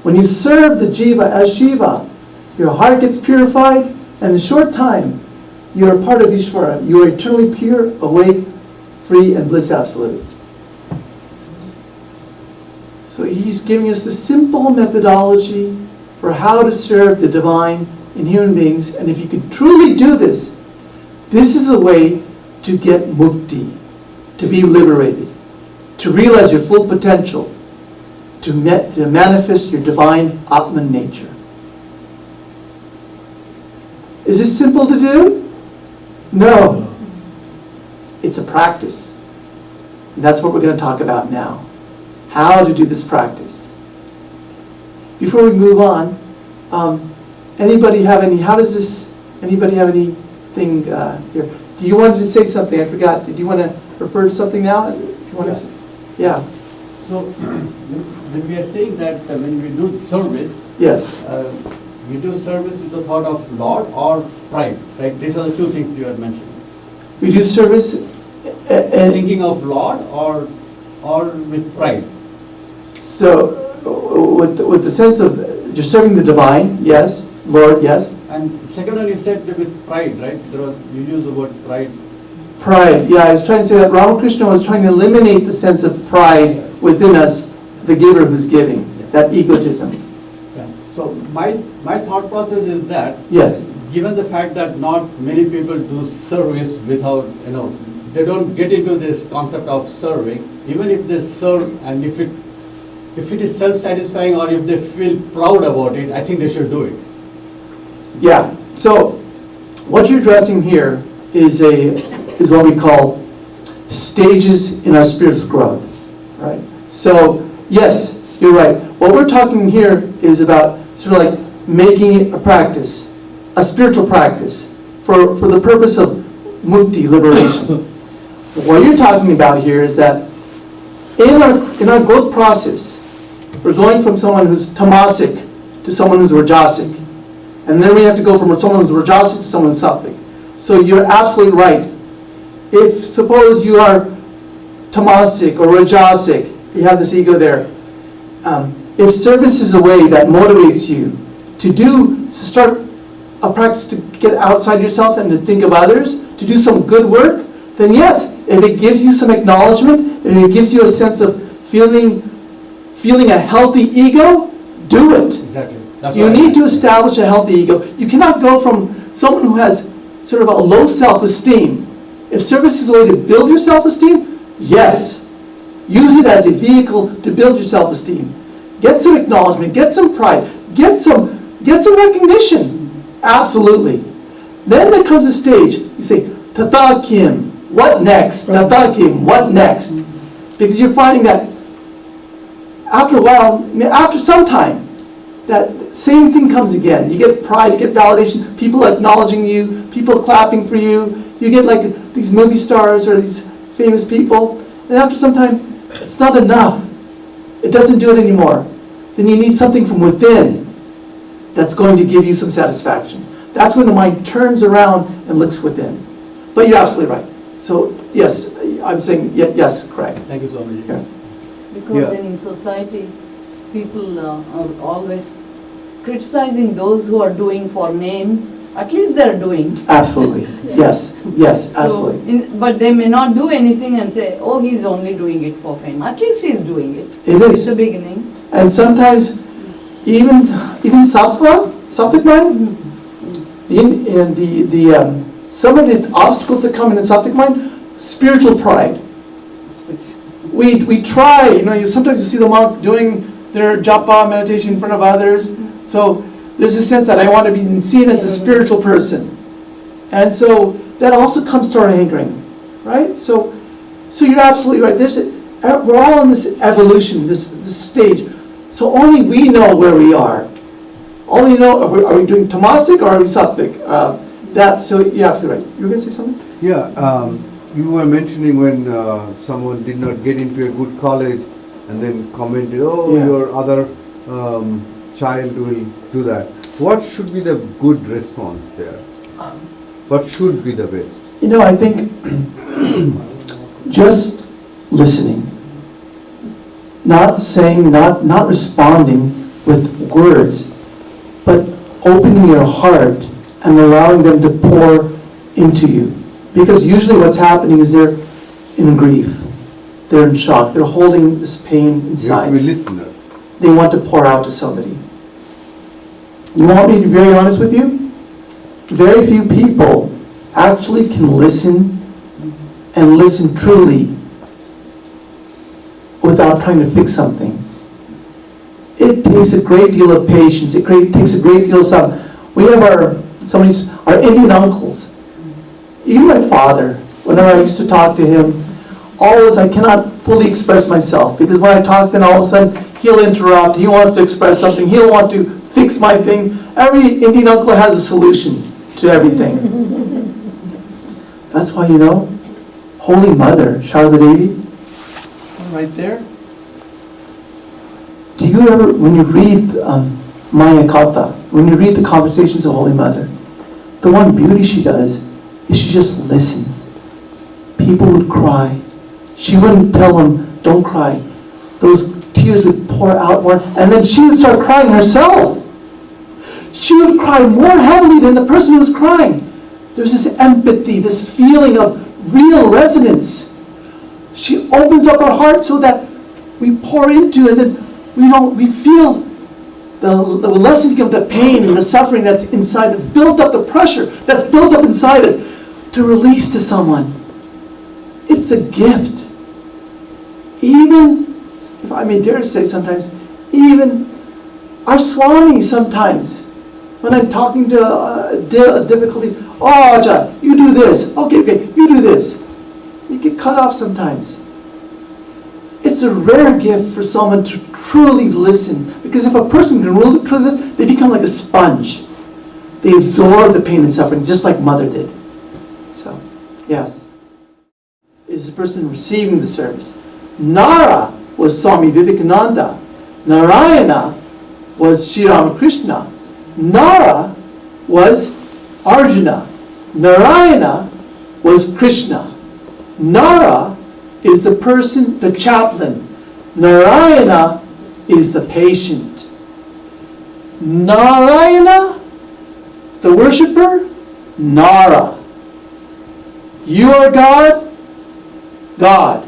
When you serve the Jiva as Shiva, your heart gets purified, and in a short time, you are part of Ishvara. You are eternally pure, awake, free, and bliss absolute. So he's giving us the simple methodology for how to serve the divine in human beings. And if you can truly do this, this is a way to get mukti, to be liberated, to realize your full potential, to manifest your divine Atman nature. Is this simple to do? No. It's a practice. And that's what we're going to talk about now. How to do this practice. Before we move on, anybody have anything here? Do you want to say something? I forgot. Did you want to refer to something now? If you want to say, yeah. So, when we are saying that when we do service, Yes. We do service with the thought of Lord or pride, right? These are the 2 things you had mentioned. We do service Thinking of Lord or with pride. So, with the sense of you're serving the divine, yes, Lord, yes. And second one you said with pride, right? You use the word pride. Pride, yeah, I was trying to say that Ramakrishna was trying to eliminate the sense of pride within us, the giver who's giving, that egotism. Yeah. So my thought process is that, Yes. given the fact that not many people do service without, they don't get into this concept of serving, even if they serve and if it is self-satisfying or if they feel proud about it, I think they should do it. Yeah, so what you're addressing here is what we call stages in our spiritual growth, right? So, yes, you're right. What we're talking here is about sort of like making it a practice, a spiritual practice, for the purpose of mukti, liberation. What you're talking about here is that in our growth process, we're going from someone who's tamasic to someone who's rajasic. And then we have to go from someone who's rajasic to someone who's sattvic. So you're absolutely right. If suppose you are tamasic or rajasic, you have this ego there. If service is a way that motivates you to start a practice to get outside yourself and to think of others, to do some good work, then yes, if it gives you some acknowledgement, if it gives you a sense of feeling a healthy ego, do it. Exactly. You need to establish a healthy ego. You cannot go from someone who has sort of a low self-esteem. If service is a way to build your self-esteem, yes. Use it as a vehicle to build your self-esteem. Get some acknowledgement, get some pride, get some recognition. Absolutely. Then there comes a stage, you say, Tata Kim, what next? Tata Kim, what next? Because you're finding that after a while, after some time, that same thing comes again. You get pride, you get validation, people acknowledging you, people clapping for you. You get like these movie stars or these famous people. And after some time, it's not enough. It doesn't do it anymore. Then you need something from within. that's going to give you some satisfaction. That's when the mind turns around and looks within. But you're absolutely right. So, yes, I'm saying, yes, correct. Thank you so much. Yes. Because Yeah. in society, people are always criticizing those who are doing for name. At least they're doing. Absolutely. Yes, absolutely. But they may not do anything and say, oh, he's only doing it for fame. At least he's doing it. It It's is. the beginning. And sometimes, even sattvic mind, some of the obstacles that come in sattvic mind, spiritual pride. We try, sometimes you see the monk doing their japa meditation in front of others. So there's a sense that I want to be seen as a spiritual person. And so that also comes to our hankering, right? So you're absolutely right. We're all in this evolution, this stage. So only we know where we are. Only know, are we doing tamasic or are we sattvic? So you're absolutely right. You were going to say something? Yeah, you were mentioning when someone did not get into a good college and then commented, oh, Yeah. your other child will do that. What should be the good response there? What should be the best? I think just listening. Not saying, not responding with words, but opening your heart and allowing them to pour into you. Because usually what's happening is they're in grief. They're in shock. They're holding this pain You have inside. to be listener. They want to pour out to somebody. You want me to be very honest with you? Very few people actually can listen and listen truly without trying to fix something. It takes a great deal of patience. It takes a great deal of time. We have our Indian uncles. Even my father, whenever I used to talk to him, always I cannot fully express myself, because when I talk, then all of a sudden he'll interrupt. He wants to express something. He'll want to fix my thing. Every Indian uncle has a solution to everything. That's why, Holy Mother, Sharada Devi, right there. Do you ever, when you read Maya Kata, when you read the conversations of Holy Mother, the one beauty she does is she just listens. People would cry. She wouldn't tell them, don't cry. Those tears would pour out more, and then she would start crying herself. She would cry more heavily than the person who was crying. There's this empathy, this feeling of real resonance. She opens up her heart so that we pour into, and then we feel the lessening of the pain and the suffering that's inside us, built up, the pressure that's built up inside us, to release to someone. It's a gift. Even, if I may dare to say sometimes, even our Swami sometimes, when I'm talking to a difficulty, oh, Aja, you do this. Okay, you do this. You get cut off sometimes. It's a rare gift for someone to truly listen, because if a person can really truly listen, they become like a sponge. They absorb the pain and suffering, just like Mother did. So, yes. Is the person receiving the service. Nara was Swami Vivekananda. Narayana was Sri Ramakrishna. Nara was Arjuna. Narayana was Krishna. Nara is the person, the chaplain. Narayana is the patient. Narayana, the worshipper, Nara. You are God, God.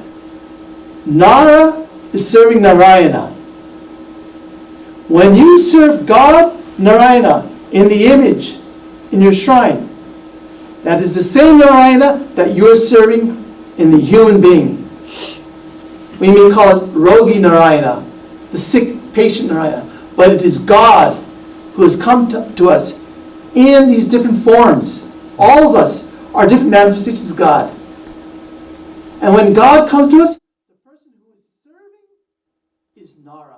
Nara is serving Narayana. When you serve God, Narayana, in the image, in your shrine, that is the same Narayana that you are serving in the human being. We may call it Rogi Narayana, the sick patient Narayana, but it is God who has come to us in these different forms. All of us are different manifestations of God. And when God comes to us, the person who is serving is Nara.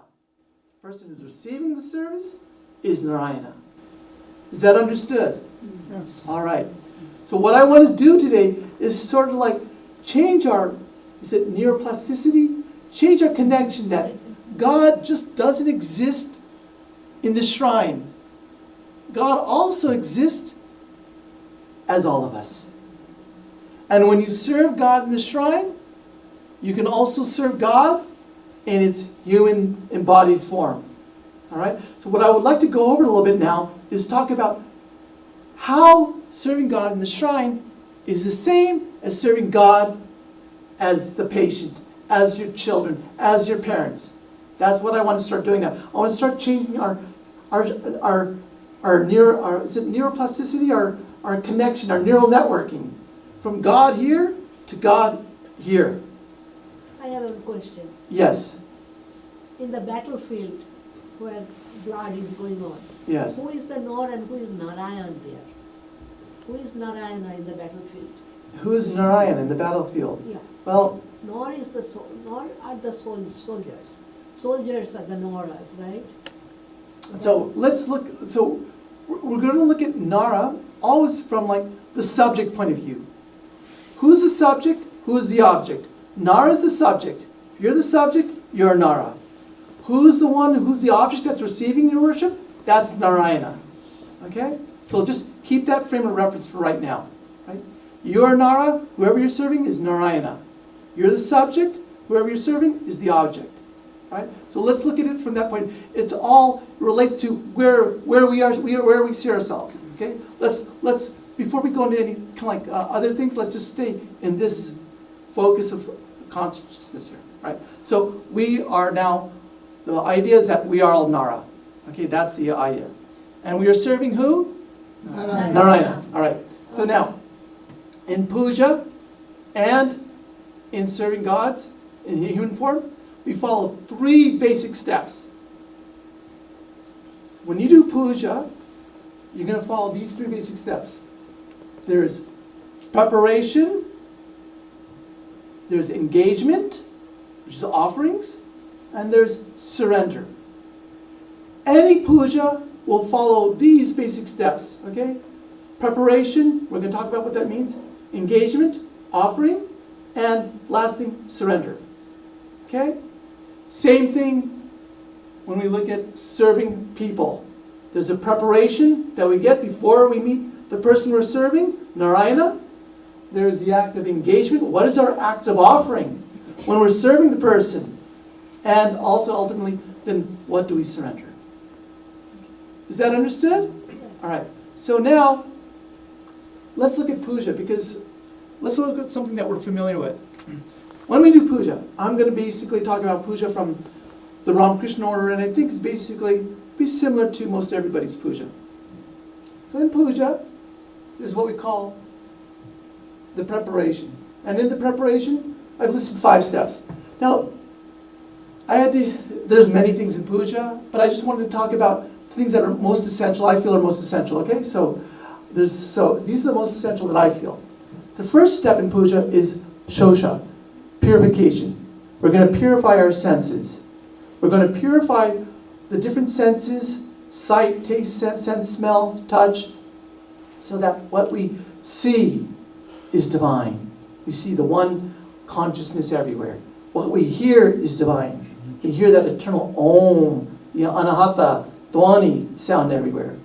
The person who is receiving the service is Narayana. Is that understood? Yes. All right. So what I want to do today is sort of like change our, is it neuroplasticity? Change our connection that God just doesn't exist in the shrine. God also exists as all of us. And when you serve God in the shrine, you can also serve God in its human embodied form. All right? So what I would like to go over a little bit now is talk about how serving God in the shrine is the same as serving God as the patient, as your children, as your parents. That's what I want to start doing now. I want to start changing is it neuroplasticity, our connection, our neural networking, from God here to God here. I have a question. Yes, In the battlefield where blood is going on, yes. who is the Nor and who is Narayan there? Who is Narayana in the battlefield? Who is Narayan in the battlefield? Yeah. Well, Nor is the Nor are the soldiers. Soldiers are the Noras, right? so let's look. So we're going to look at Nara always from like the subject point of view. Who's the subject? Who's the object? Nara is the subject. If you're the subject, you're Nara. Who's the one? Who's the object that's receiving your worship? That's Narayana. Okay. So just keep that frame of reference for right now. Right? You're Nara. Whoever you're serving is Narayana. You're the subject. Whoever you're serving is the object. Right? So let's look at it from that point. It's all relates to where we are, where we see ourselves. Okay. Let's before we go into any kind of like other things, let's just stay in this focus of consciousness here. Right. So we are now. The idea is that we are all Nara. Okay. That's the idea, and we are serving who? Narayana. Narayana. All right. So now, in puja and in serving gods in human form, we follow 3 basic steps. When you do puja, you're going to follow these 3 basic steps. There's preparation, there's engagement, which is offerings, and there's surrender. Any puja will follow these basic steps, okay? Preparation, we're going to talk about what that means. Engagement, offering, and last thing, surrender. Okay? Same thing when we look at serving people. There's a preparation that we get before we meet the person we're serving, Narayana. There's the act of engagement. What is our act of offering when we're serving the person? And also, ultimately, then what do we surrender? Is that understood? All right. So now, let's look at puja, because let's look at something that we're familiar with. When we do puja, I'm going to basically talk about puja from the Ramakrishna order, and I think it's basically be similar to most everybody's puja. So in puja, there's what we call the preparation. And in the preparation, I've listed 5 steps. Now, there's many things in puja, but I just wanted to talk about things that are most essential, I feel are most essential, okay? So these are the most essential that I feel. The first step in puja is shosha, purification. We're going to purify our senses. We're going to purify the different senses, sight, taste, sense, smell, touch, so that what we see is divine. We see the one consciousness everywhere. What we hear is divine. We hear that eternal Om, the Anahata, Dhwani sound everywhere.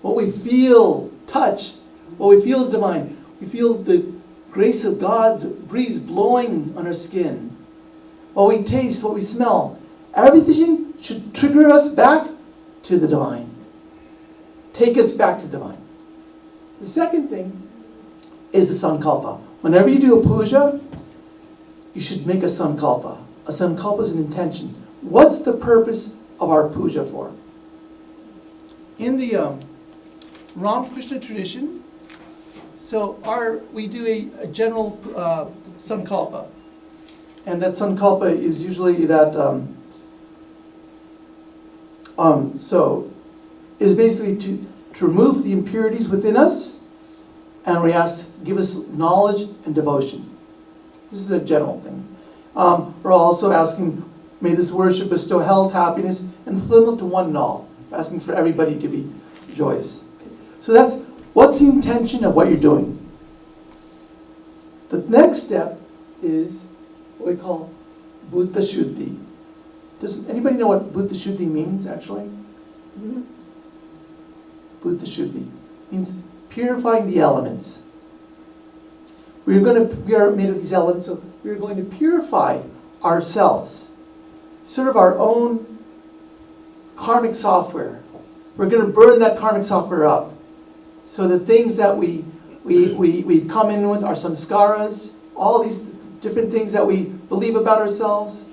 What we feel, touch, what we feel is divine. We feel the grace of God's breeze blowing on our skin. What we taste, what we smell, everything should trigger us back to the divine. Take us back to divine. The second thing is the sankalpa. Whenever you do a puja, you should make a sankalpa. A sankalpa is an intention. What's the purpose of our puja for? In the Ramakrishna tradition, so we do a general sankalpa. And that sankalpa is usually that, is basically to remove the impurities within us, and we ask, give us knowledge and devotion. This is a general thing. We're also asking, may this worship bestow health, happiness, and fulfillment to one and all. We're asking for everybody to be joyous. So what's the intention of what you're doing? The next step is what we call Buddha Shuddhi. Does anybody know what Buddha Shuddhi means, actually? Buddha Shuddhi. Means purifying the elements. We are made of these elements, so we're going to purify ourselves. Sort of our own karmic software. We're going to burn that karmic software up. So the things that we come in with are samskaras, all these different things that we believe about ourselves,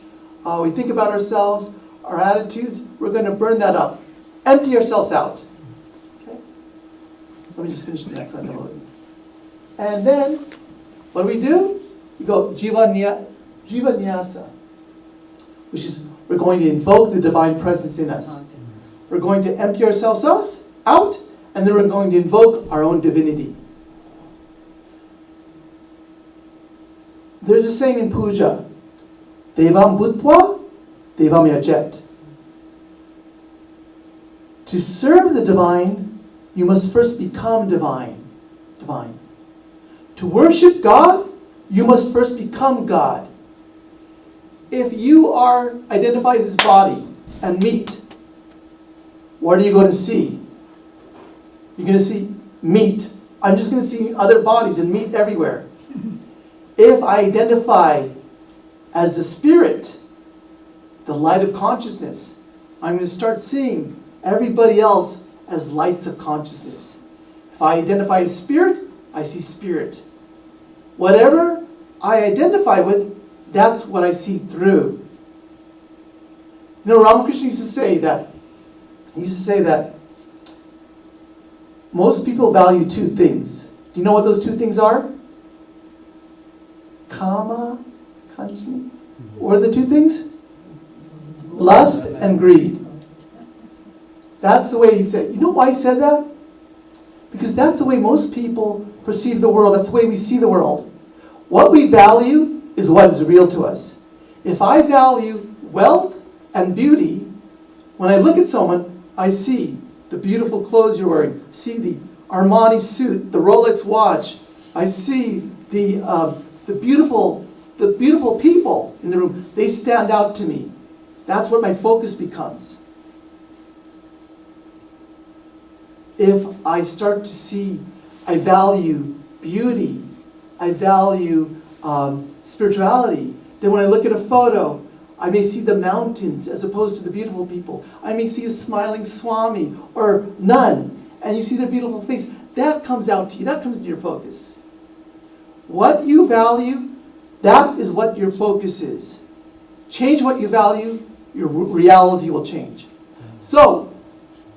we think about ourselves, our attitudes, we're going to burn that up. Empty ourselves out. Okay? Let me just finish the next one. And then, what do? We go jivanyasa, which is we're going to invoke the divine presence in us. We're going to empty ourselves out, and then we're going to invoke our own divinity. There's a saying in puja, Devam Bhutva, Devam Yajet. To serve the divine, you must first become divine. To worship God, you must first become God. If you are identified as body and meat, what are you going to see? You're going to see meat. I'm just going to see other bodies and meat everywhere. If I identify as the spirit, the light of consciousness, I'm going to start seeing everybody else as lights of consciousness. If I identify as spirit, I see spirit. Whatever I identify with, that's what I see through. You know, Ramakrishna used to say that most people value two things. Do you know what those two things are? Kama, kanchi. What are the two things? Lust and greed. That's the way he said. You know why he said that? Because that's the way most people perceive the world. That's the way we see the world. What we value is what is real to us. If I value wealth and beauty, when I look at someone, I see the beautiful clothes you're wearing, see the Armani suit, the Rolex watch. I see the beautiful people in the room. They stand out to me. That's what my focus becomes. If I start to see, I value beauty, I value spirituality, then when I look at a photo, I may see the mountains as opposed to the beautiful people. I may see a smiling Swami or nun, and you see their beautiful face. That comes out to you. That comes into your focus. What you value, that is what your focus is. Change what you value, your reality will change. So,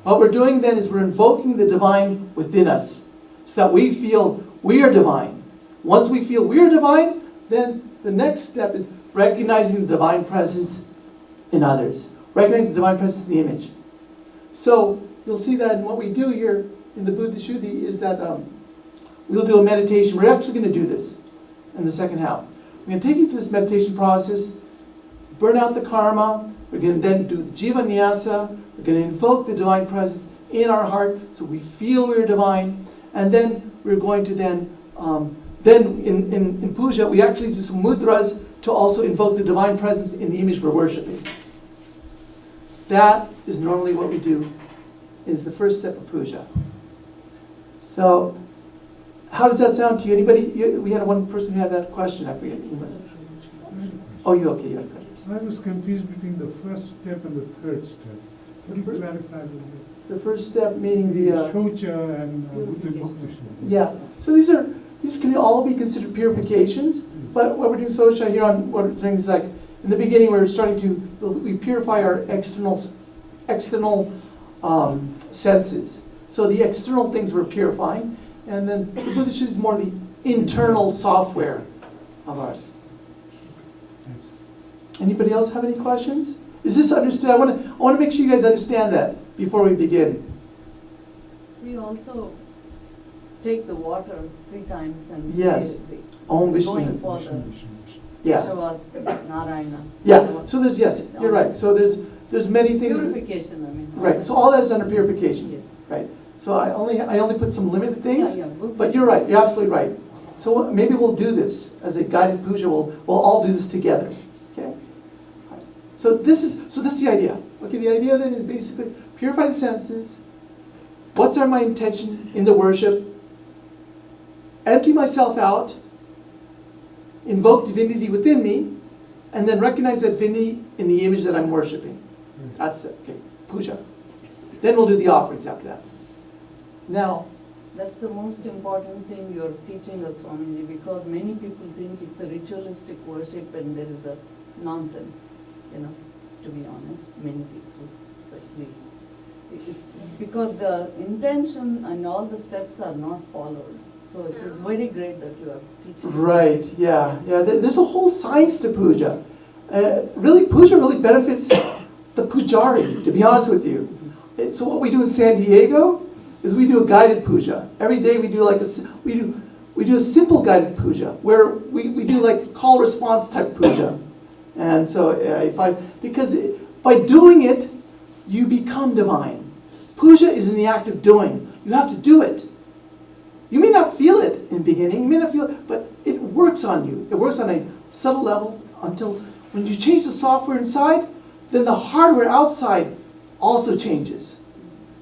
what we're doing then is we're invoking the divine within us so that we feel we are divine. Once we feel we are divine, then the next step is recognizing the divine presence in others. Recognizing the divine presence in the image. So, you'll see that in what we do here in the Buddha Shuddhi is that we'll do a meditation. We're actually going to do this in the second half. We're going to take you through this meditation process, burn out the karma. We're going to then do the jiva nyasa. We're going to invoke the divine presence in our heart so we feel we're divine. And then we're going to then in puja, we actually do some mudras to also invoke the divine presence in the image we're worshiping. That is normally what we do. Is the first step of puja. So, how does that sound to you? Anybody? We had one person who had that question. I forget. Oh, you okay? You're good. I was confused between the first step and the third step. Could you clarify a little bit? The first step meaning the Shaucha and Buddha. Yeah. So these can all be considered purifications. But what we're doing Shaucha here on what we're doing is like in the beginning we're starting to we purify our external senses. So the external things we're purifying, and then the Buddha Shuddhi is more the internal software of ours. Anybody else have any questions? Is this understood? I want to make sure you guys understand that before we begin. We also take the water 3 times and Yes. say Om it's going Vishnu. for the Yeah. Keshavas, Narayana. Yeah. So there's you're right. So there's many things. Purification, I mean. Right. So all that is under purification. Yes. Right. So I only put some limited things. Yeah, yeah. But you're right. You're absolutely right. So maybe we'll do this as a guided puja. We'll all do this together. Okay. So that's the idea. Okay. The idea then is basically purify the senses, What's my intention in the worship? Empty myself out, invoke divinity within me, and then recognize that divinity in the image that I'm worshiping. That's it. Okay, puja. Then we'll do the offerings after that. Now, That's the most important thing you're teaching us, Swamiji, because many people think it's a ritualistic worship and there is a nonsense, to be honest, many people especially. It's because the intention and all the steps are not followed. So it is very great that you are teaching. right, yeah. There's a whole science to puja. Puja really benefits the pujari, to be honest with you. So what we do in San Diego is we do a guided puja. Every day we do we do a simple guided puja where we do like call response type puja. And so because by doing it, you become divine. Puja is in the act of doing. You have to do it. You may not feel it in the beginning, you may not feel it, but it works on you. It works on a subtle level until when you change the software inside, then the hardware outside also changes.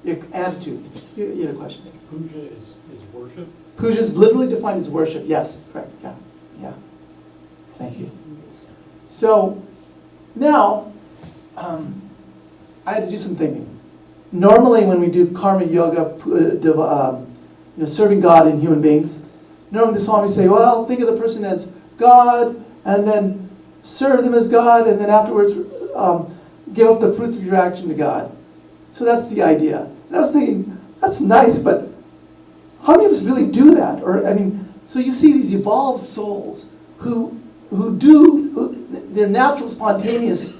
Your attitude. You had a question. Puja is worship? Puja is literally defined as worship. Yes, correct. Yeah. Thank you. So now, I had to do some thinking. Normally, when we do karma yoga, serving God in human beings, normally the Swami say, well, think of the person as God, and then serve them as God, and then afterwards give up the fruits of your action to God. So that's the idea. And I was thinking, that's nice, but how many of us really do that? So you see these evolved souls who they're natural, spontaneously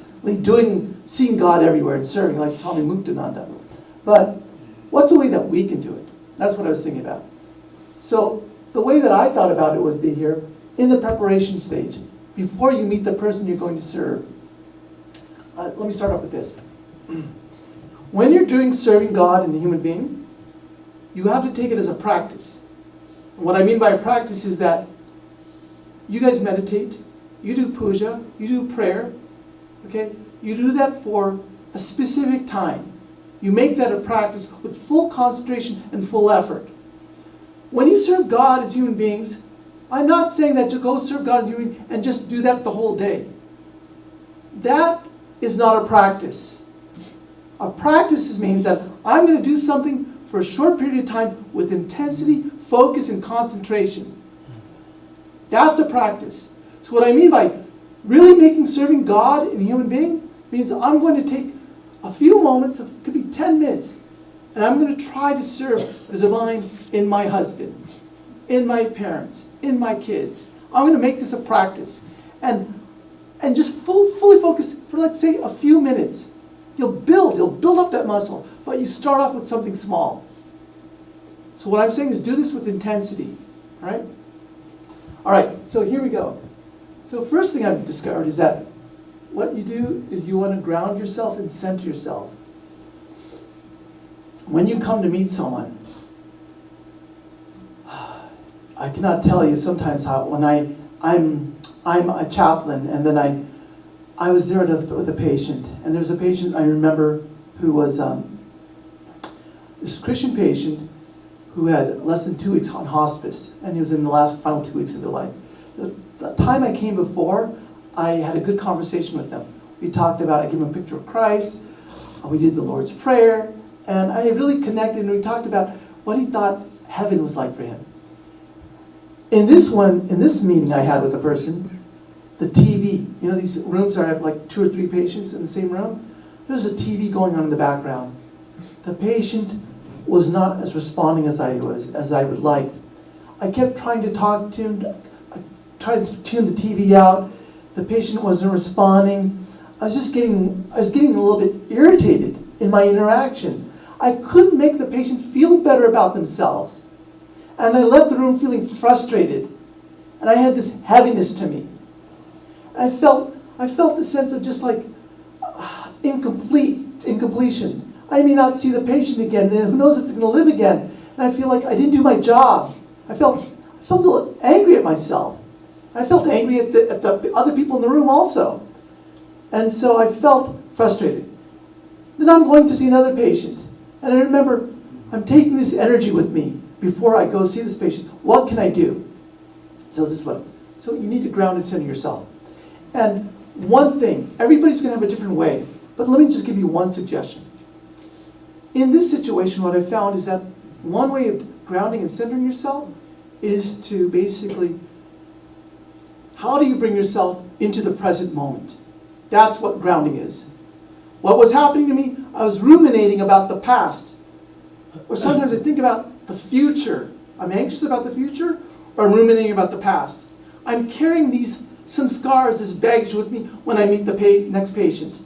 seeing God everywhere and serving, like Swami Muktananda. But what's the way that we can do it? That's what I was thinking about. So the way that I thought about it would be here, in the preparation stage, before you meet the person you're going to serve. Let me start off with this. When you're doing serving God in the human being, you have to take it as a practice. And what I mean by a practice is that you guys meditate, you do puja, you do prayer, okay? You do that for a specific time. You make that a practice with full concentration and full effort. When you serve God as human beings, I'm not saying that to go serve God as human beings and just do that the whole day. That is not a practice. A practice means that I'm going to do something for a short period of time with intensity, focus, and concentration. That's a practice. So what I mean by really making serving God in a human being means I'm going to take a few moments, it could be 10 minutes, and I'm going to try to serve the divine in my husband, in my parents, in my kids. I'm going to make this a practice. And just fully focus for, like, say, a few minutes. You'll build up that muscle, but you start off with something small. So what I'm saying is do this with intensity, all right? All right, so here we go. So first thing I've discovered is that what you do is you want to ground yourself and center yourself. When you come to meet someone, I cannot tell you sometimes how when I'm a chaplain, and then I was there with a patient, and there was a patient I remember who was this Christian patient who had less than 2 weeks on hospice, and he was in the final 2 weeks of their life. The time I came before, I had a good conversation with them. We talked about, I gave him a picture of Christ, we did the Lord's Prayer, and I really connected, and we talked about what he thought heaven was like for him. In this meeting I had with a person, the TV, these rooms are like 2 or 3 patients in the same room. There's a TV going on in the background. The patient was not as responding as I would like. I kept trying to talk to him. I tried to tune the TV out. The patient wasn't responding. I was getting a little bit irritated in my interaction. I couldn't make the patient feel better about themselves. And I left the room feeling frustrated. And I had this heaviness to me. And I felt the sense of just like incompletion. I may not see the patient again, and who knows if they're going to live again. And I feel like I didn't do my job. I felt a little angry at myself. I felt angry at the other people in the room also. And so I felt frustrated. Then I'm going to see another patient. And I remember I'm taking this energy with me before I go see this patient. What can I do? So this is what. So you need to ground and center yourself. And one thing, everybody's going to have a different way, but let me just give you one suggestion. In this situation, what I found is that one way of grounding and centering yourself is to basically, how do you bring yourself into the present moment? That's what grounding is. What was happening to me, I was ruminating about the past. Or sometimes I think about the future. I'm anxious about the future, or I'm ruminating about the past. I'm carrying some scars, this baggage with me when I meet the next patient.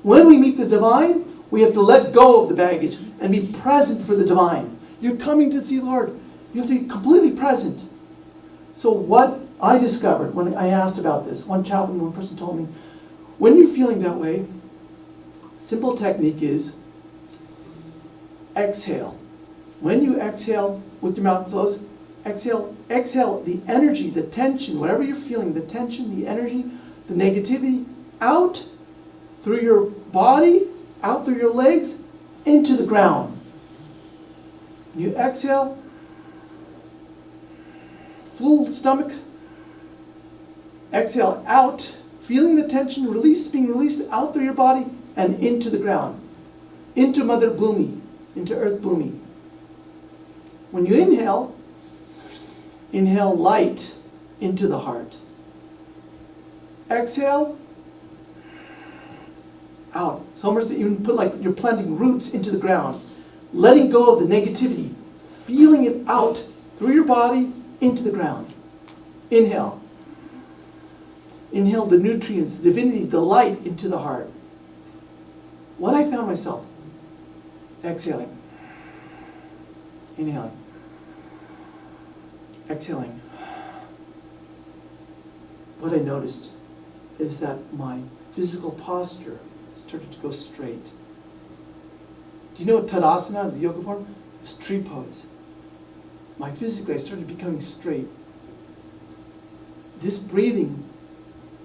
When we meet the divine, we have to let go of the baggage and be present for the divine. You're coming to see the Lord. You have to be completely present. So what I discovered when I asked about this, one person told me, when you're feeling that way, simple technique is exhale. When you exhale with your mouth closed, exhale the energy, the tension, whatever you're feeling, the tension, the energy, the negativity, out through your body, out through your legs, into the ground. You exhale, full stomach, exhale out, feeling the tension being released out through your body and into the ground, into Mother Bhumi, into Earth Bhumi. When you inhale light into the heart. Exhale, out. Some even put like you're planting roots into the ground, letting go of the negativity, feeling it out through your body into the ground. Inhale. Inhale the nutrients, the divinity, the light into the heart. What I found myself, exhaling, inhaling, exhaling. What I noticed is that my physical posture started to go straight. Do you know what Tadasana is, the yoga form? It's tree pose. Physically, I started becoming straight. This breathing,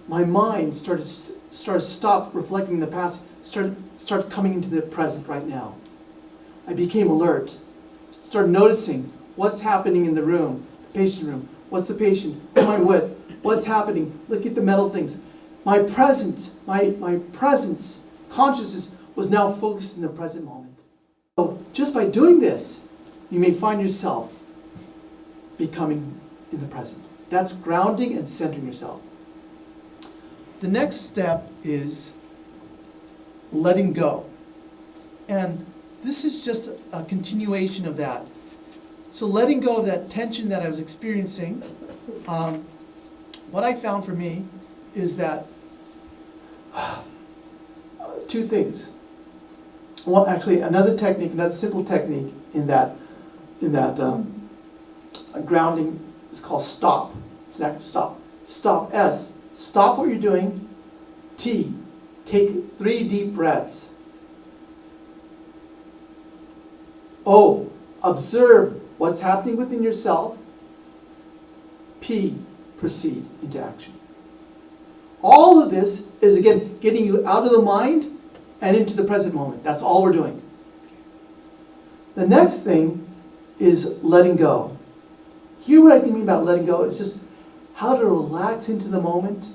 my mind started stop reflecting the past, started coming into the present right now. I became alert. Started noticing what's happening in the room, the patient room. What's the patient? Who am I with? What's happening? Look at the metal things. My presence, my presence, consciousness was now focused in the present moment. So just by doing this, you may find yourself becoming in the present. That's grounding and centering yourself. The next step is letting go. And this is just a continuation of that. So letting go of that tension that I was experiencing, what I found for me is that two things. Well, actually, another simple technique in that grounding is called stop. It's not stop. Stop. S. Stop what you're doing. T. Take 3 deep breaths. O. Observe what's happening within yourself. P. Proceed into action. All of this is, again, getting you out of the mind and into the present moment. That's all we're doing. The next thing is letting go. Here, what I mean about letting go is just how to relax into the moment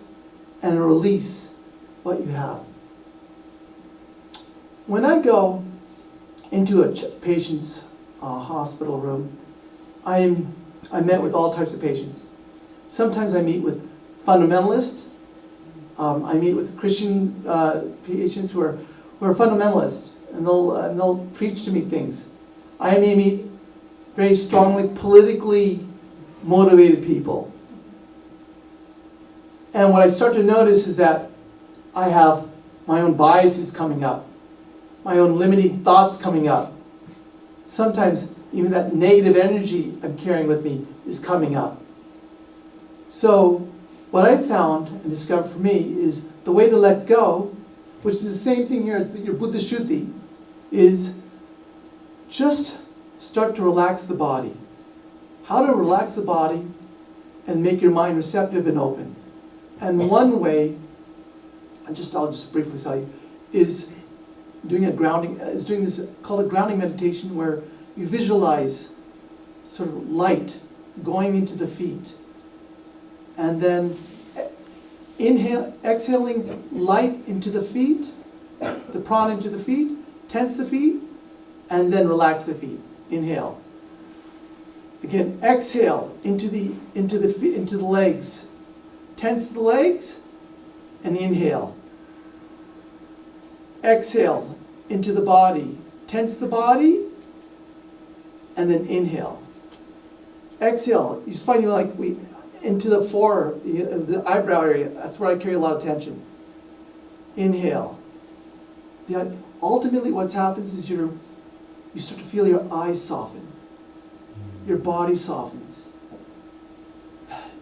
and release what you have. When I go into a patient's hospital room, I met with all types of patients. Sometimes I meet with fundamentalists. I meet with Christian patients who are fundamentalists, and they'll preach to me things. I may meet very strongly politically motivated people. And what I start to notice is that I have my own biases coming up, my own limiting thoughts coming up. Sometimes even that negative energy I'm carrying with me is coming up. So what I found and discovered for me is the way to let go, which is the same thing here at your Buddha Shuddhi, is just start to relax the body. How to relax the body and make your mind receptive and open. And one way, I'll just briefly tell you, is doing this called a grounding meditation, where you visualize sort of light going into the feet. And then exhaling light into the feet, the prana into the feet, tense the feet, and then relax the feet. Inhale. Again, exhale into the legs. Tense the legs, and inhale. Exhale into the body. Tense the body, and then inhale. Exhale. You just find into the the eyebrow area. That's where I carry a lot of tension. Inhale. Ultimately, what happens is you start to feel your eyes soften. Your body softens.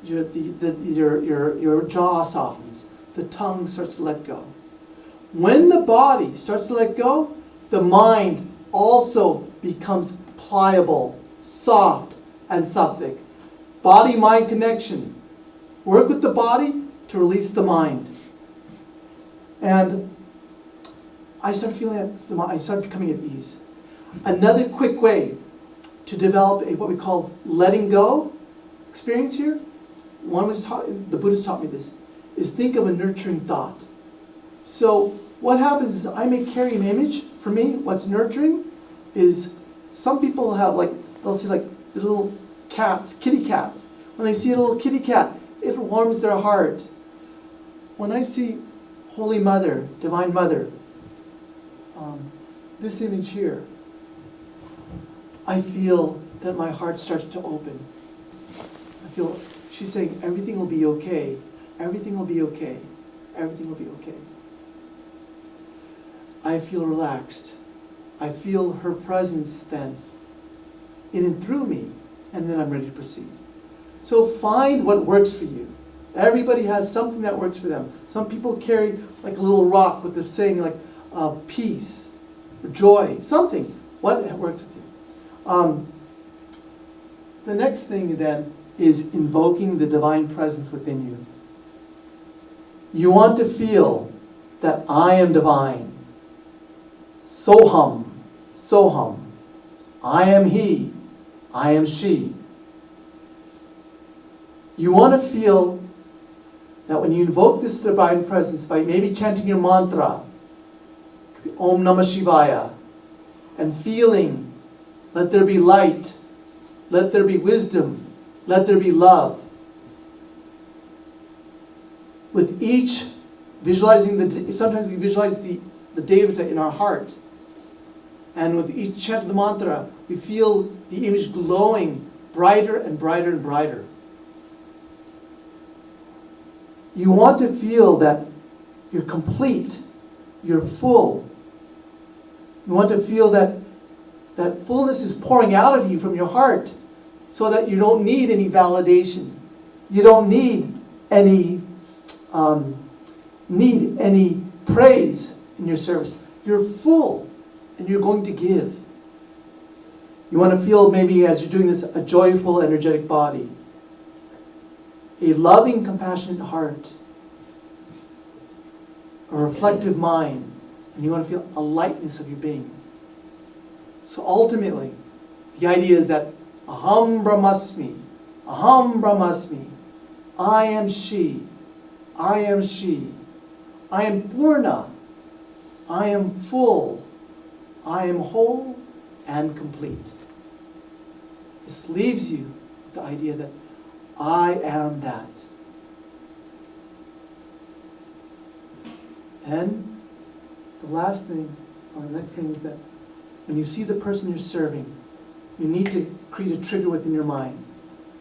Your jaw softens. The tongue starts to let go. When the body starts to let go, the mind also becomes pliable, soft, and sattvic. Body-mind connection. Work with the body to release the mind. And I started feeling that I started becoming at ease. Another quick way to develop what we call letting go experience here, the Buddhist taught me this, is think of a nurturing thought. So what happens is I may carry an image. For me, what's nurturing is some people have they'll see little cats, kitty cats. When they see a little kitty cat, it warms their heart. When I see Holy Mother, Divine Mother, this image here, I feel that my heart starts to open. I feel she's saying, everything will be okay. Everything will be okay. Everything will be okay. I feel relaxed. I feel her presence then in and through me, and then I'm ready to proceed. So find what works for you. Everybody has something that works for them. Some people carry like a little rock with the saying peace, or joy, something. What works with you? The next thing then is invoking the divine presence within you. You want to feel that I am divine. Soham, Soham. I am he, I am she. You want to feel that when you invoke this divine presence by maybe chanting your mantra, Om Namah Shivaya, and feeling, let there be light, let there be wisdom, let there be love. With each visualizing sometimes we visualize the Devata in our heart. And with each chant of the mantra, we feel the image glowing brighter and brighter and brighter. You want to feel that you're complete, you're full. You want to feel that fullness is pouring out of you from your heart so that you don't need any validation. You don't need any praise in your service. You're full and you're going to give. You want to feel maybe as you're doing this a joyful, energetic body. A loving, compassionate heart. A reflective mind. And you want to feel a lightness of your being. So ultimately, the idea is that Aham Brahmasmi, Aham Brahmasmi, I am she, I am she, I am Purna, I am full, I am whole and complete. This leaves you with the idea that I am that. And the last thing, or the next thing is that when you see the person you're serving, you need to create a trigger within your mind.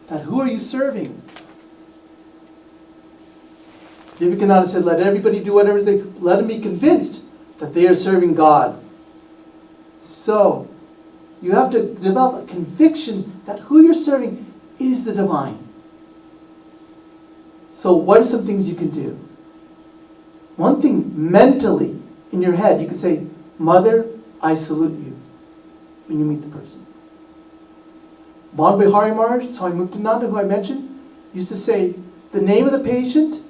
That who are you serving? Vivekananda said, let everybody do whatever they, let them be convinced that they are serving God. So, you have to develop a conviction that who you're serving is the divine. So what are some things you can do? One thing, mentally, in your head, you can say, Mother, I salute you, when you meet the person. Bon Bihari Maharaj, Swami Muktananda, who I mentioned, used to say, the name of the patient,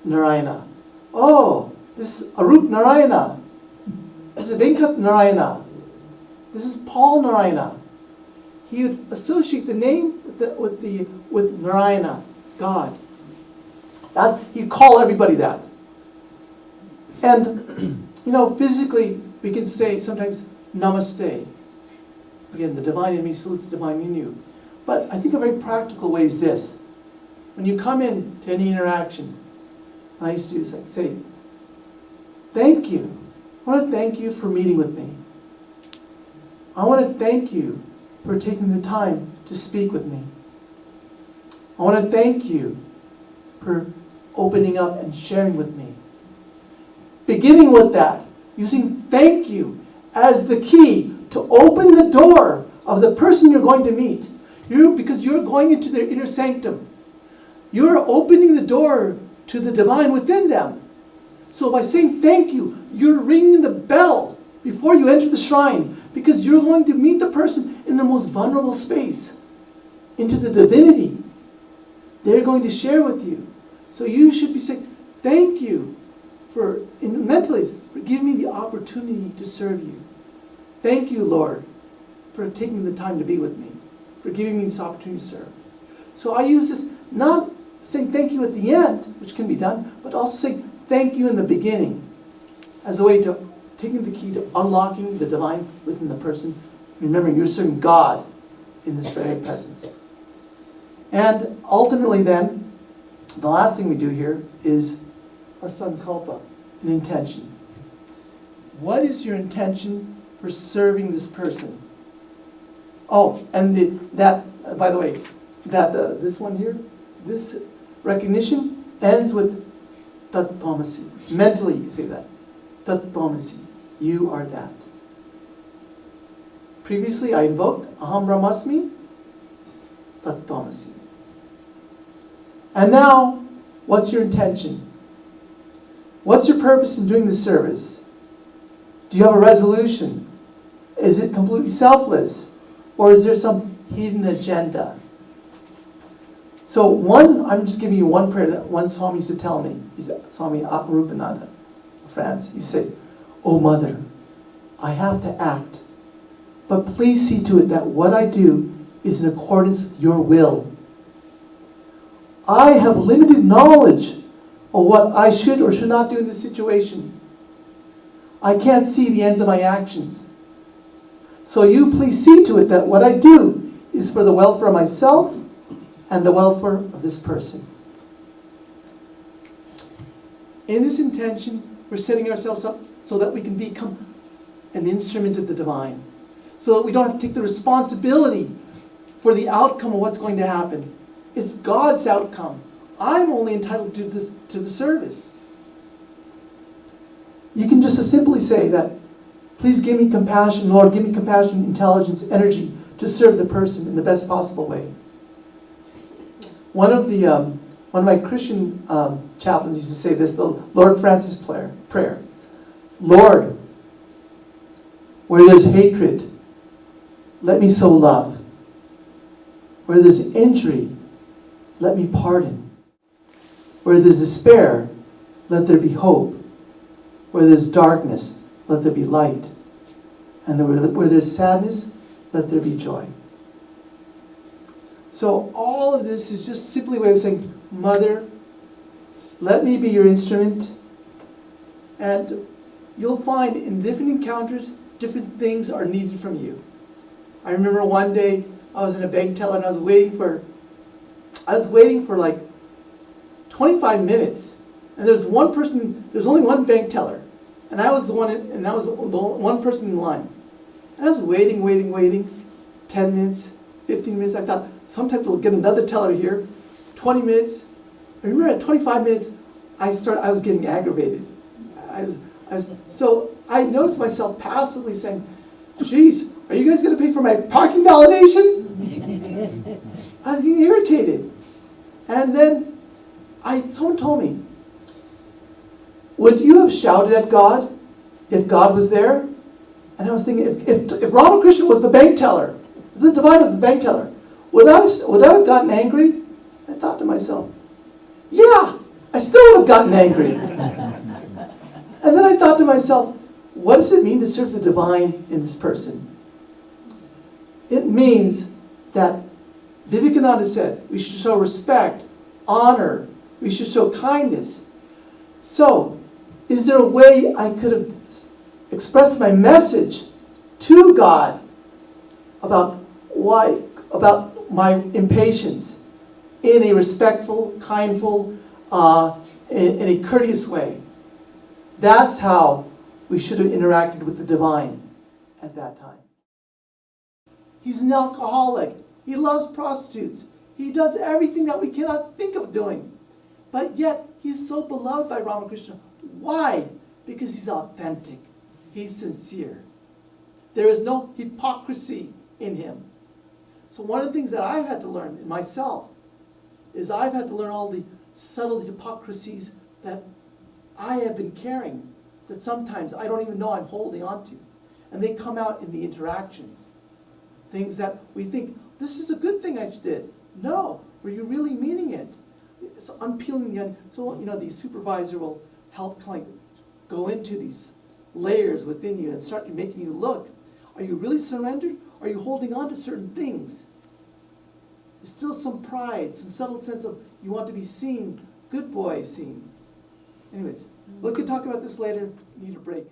Narayana. Oh, this is Arup Narayana. This is Venkat Narayana. This is Paul Narayana. he would associate the name with Narayana, God. He'd call everybody that. And, physically, we can say sometimes, Namaste. Again, the divine in me salutes the divine in you. But I think a very practical way is this. When you come in to any interaction, I used to do this, like say, thank you. I want to thank you for meeting with me. I want to thank you for taking the time to speak with me. I want to thank you for opening up and sharing with me. Beginning with that, using thank you as the key to open the door of the person you're going to meet. Because you're going into their inner sanctum. You're opening the door to the divine within them. So by saying thank you, you're ringing the bell before you enter the shrine, because you're going to meet the person in the most vulnerable space, into the divinity. They're going to share with you. So you should be saying, thank you mentally, for giving me the opportunity to serve you. Thank you, Lord, for taking the time to be with me, for giving me this opportunity to serve. So I use this, not saying thank you at the end, which can be done, but also saying thank you in the beginning, as a way to taking the key to unlocking the divine within the person. Remembering you're serving God in this very presence. And ultimately then, the last thing we do here is a sankalpa, an intention. What is your intention for serving this person? Oh, and by the way, this one here, this recognition ends with Tat Tvamasi. Mentally, you say that. Tat Tvamasi. You are that. Previously, I invoked Aham Brahmasmi, Tat Tvamasi. And now, what's your intention? What's your purpose in doing this service? Do you have a resolution? Is it completely selfless? Or is there some hidden agenda? So I'm just giving you one prayer that one Swami used to tell me. He's Swami Harinamananda of France. He said, "Oh Mother, I have to act, but please see to it that what I do is in accordance with your will. I have limited knowledge of what I should or should not do in this situation. I can't see the ends of my actions. So you please see to it that what I do is for the welfare of myself and the welfare of this person." In this intention, we're setting ourselves up so that we can become an instrument of the divine. So that we don't have to take the responsibility for the outcome of what's going to happen. It's God's outcome. I'm only entitled to the service. You can just simply say that, please give me compassion, Lord, give me compassion, intelligence, energy to serve the person in the best possible way. One of my Christian chaplains used to say this, the Lord Francis prayer. Lord, where there's hatred, let me sow love. Where there's injury, let me pardon. Where there's despair, let there be hope. Where there's darkness, let there be light. And where there's sadness, let there be joy. So all of this is just simply a way of saying, Mother, let me be your instrument. And you'll find in different encounters, different things are needed from you. I remember one day I was in a bank teller and I was waiting for like 25 minutes. And there's only one bank teller. And I was the one person in line. And I was waiting, 10 minutes, 15 minutes. I thought, sometime we'll get another teller here. 20 minutes. I remember at 25 minutes, I was getting aggravated. So I noticed myself passively saying, geez, are you guys going to pay for my parking validation? I was getting irritated. And then someone told me, would you have shouted at God if God was there? And I was thinking, if Ramakrishna was the bank teller, if the divine was the bank teller, would I have gotten angry? I thought to myself, yeah, I still would have gotten angry. And then I thought to myself, what does it mean to serve the divine in this person? It means that Vivekananda said we should show respect, honor, we should show kindness. So, is there a way I could have expressed my message to God about my impatience in a respectful, kindful, in a courteous way? That's how we should have interacted with the divine at that time. He's an alcoholic. He loves prostitutes. He does everything that we cannot think of doing. But yet, he's so beloved by Ramakrishna. Why? Because he's authentic. He's sincere. There is no hypocrisy in him. So one of the things that I've had to learn in myself is I've had to learn all the subtle hypocrisies that I have been carrying, that sometimes I don't even know I'm holding on to. And they come out in the interactions. Things that we think, this is a good thing I did. No, were you really meaning it? It's unpeeling the onion. So, the supervisor will help kind of go into these layers within you and start making you look. Are you really surrendered? Are you holding on to certain things? There's still some pride, some subtle sense of you want to be seen, good boy seen. Anyways, we can talk about this later. Need a break.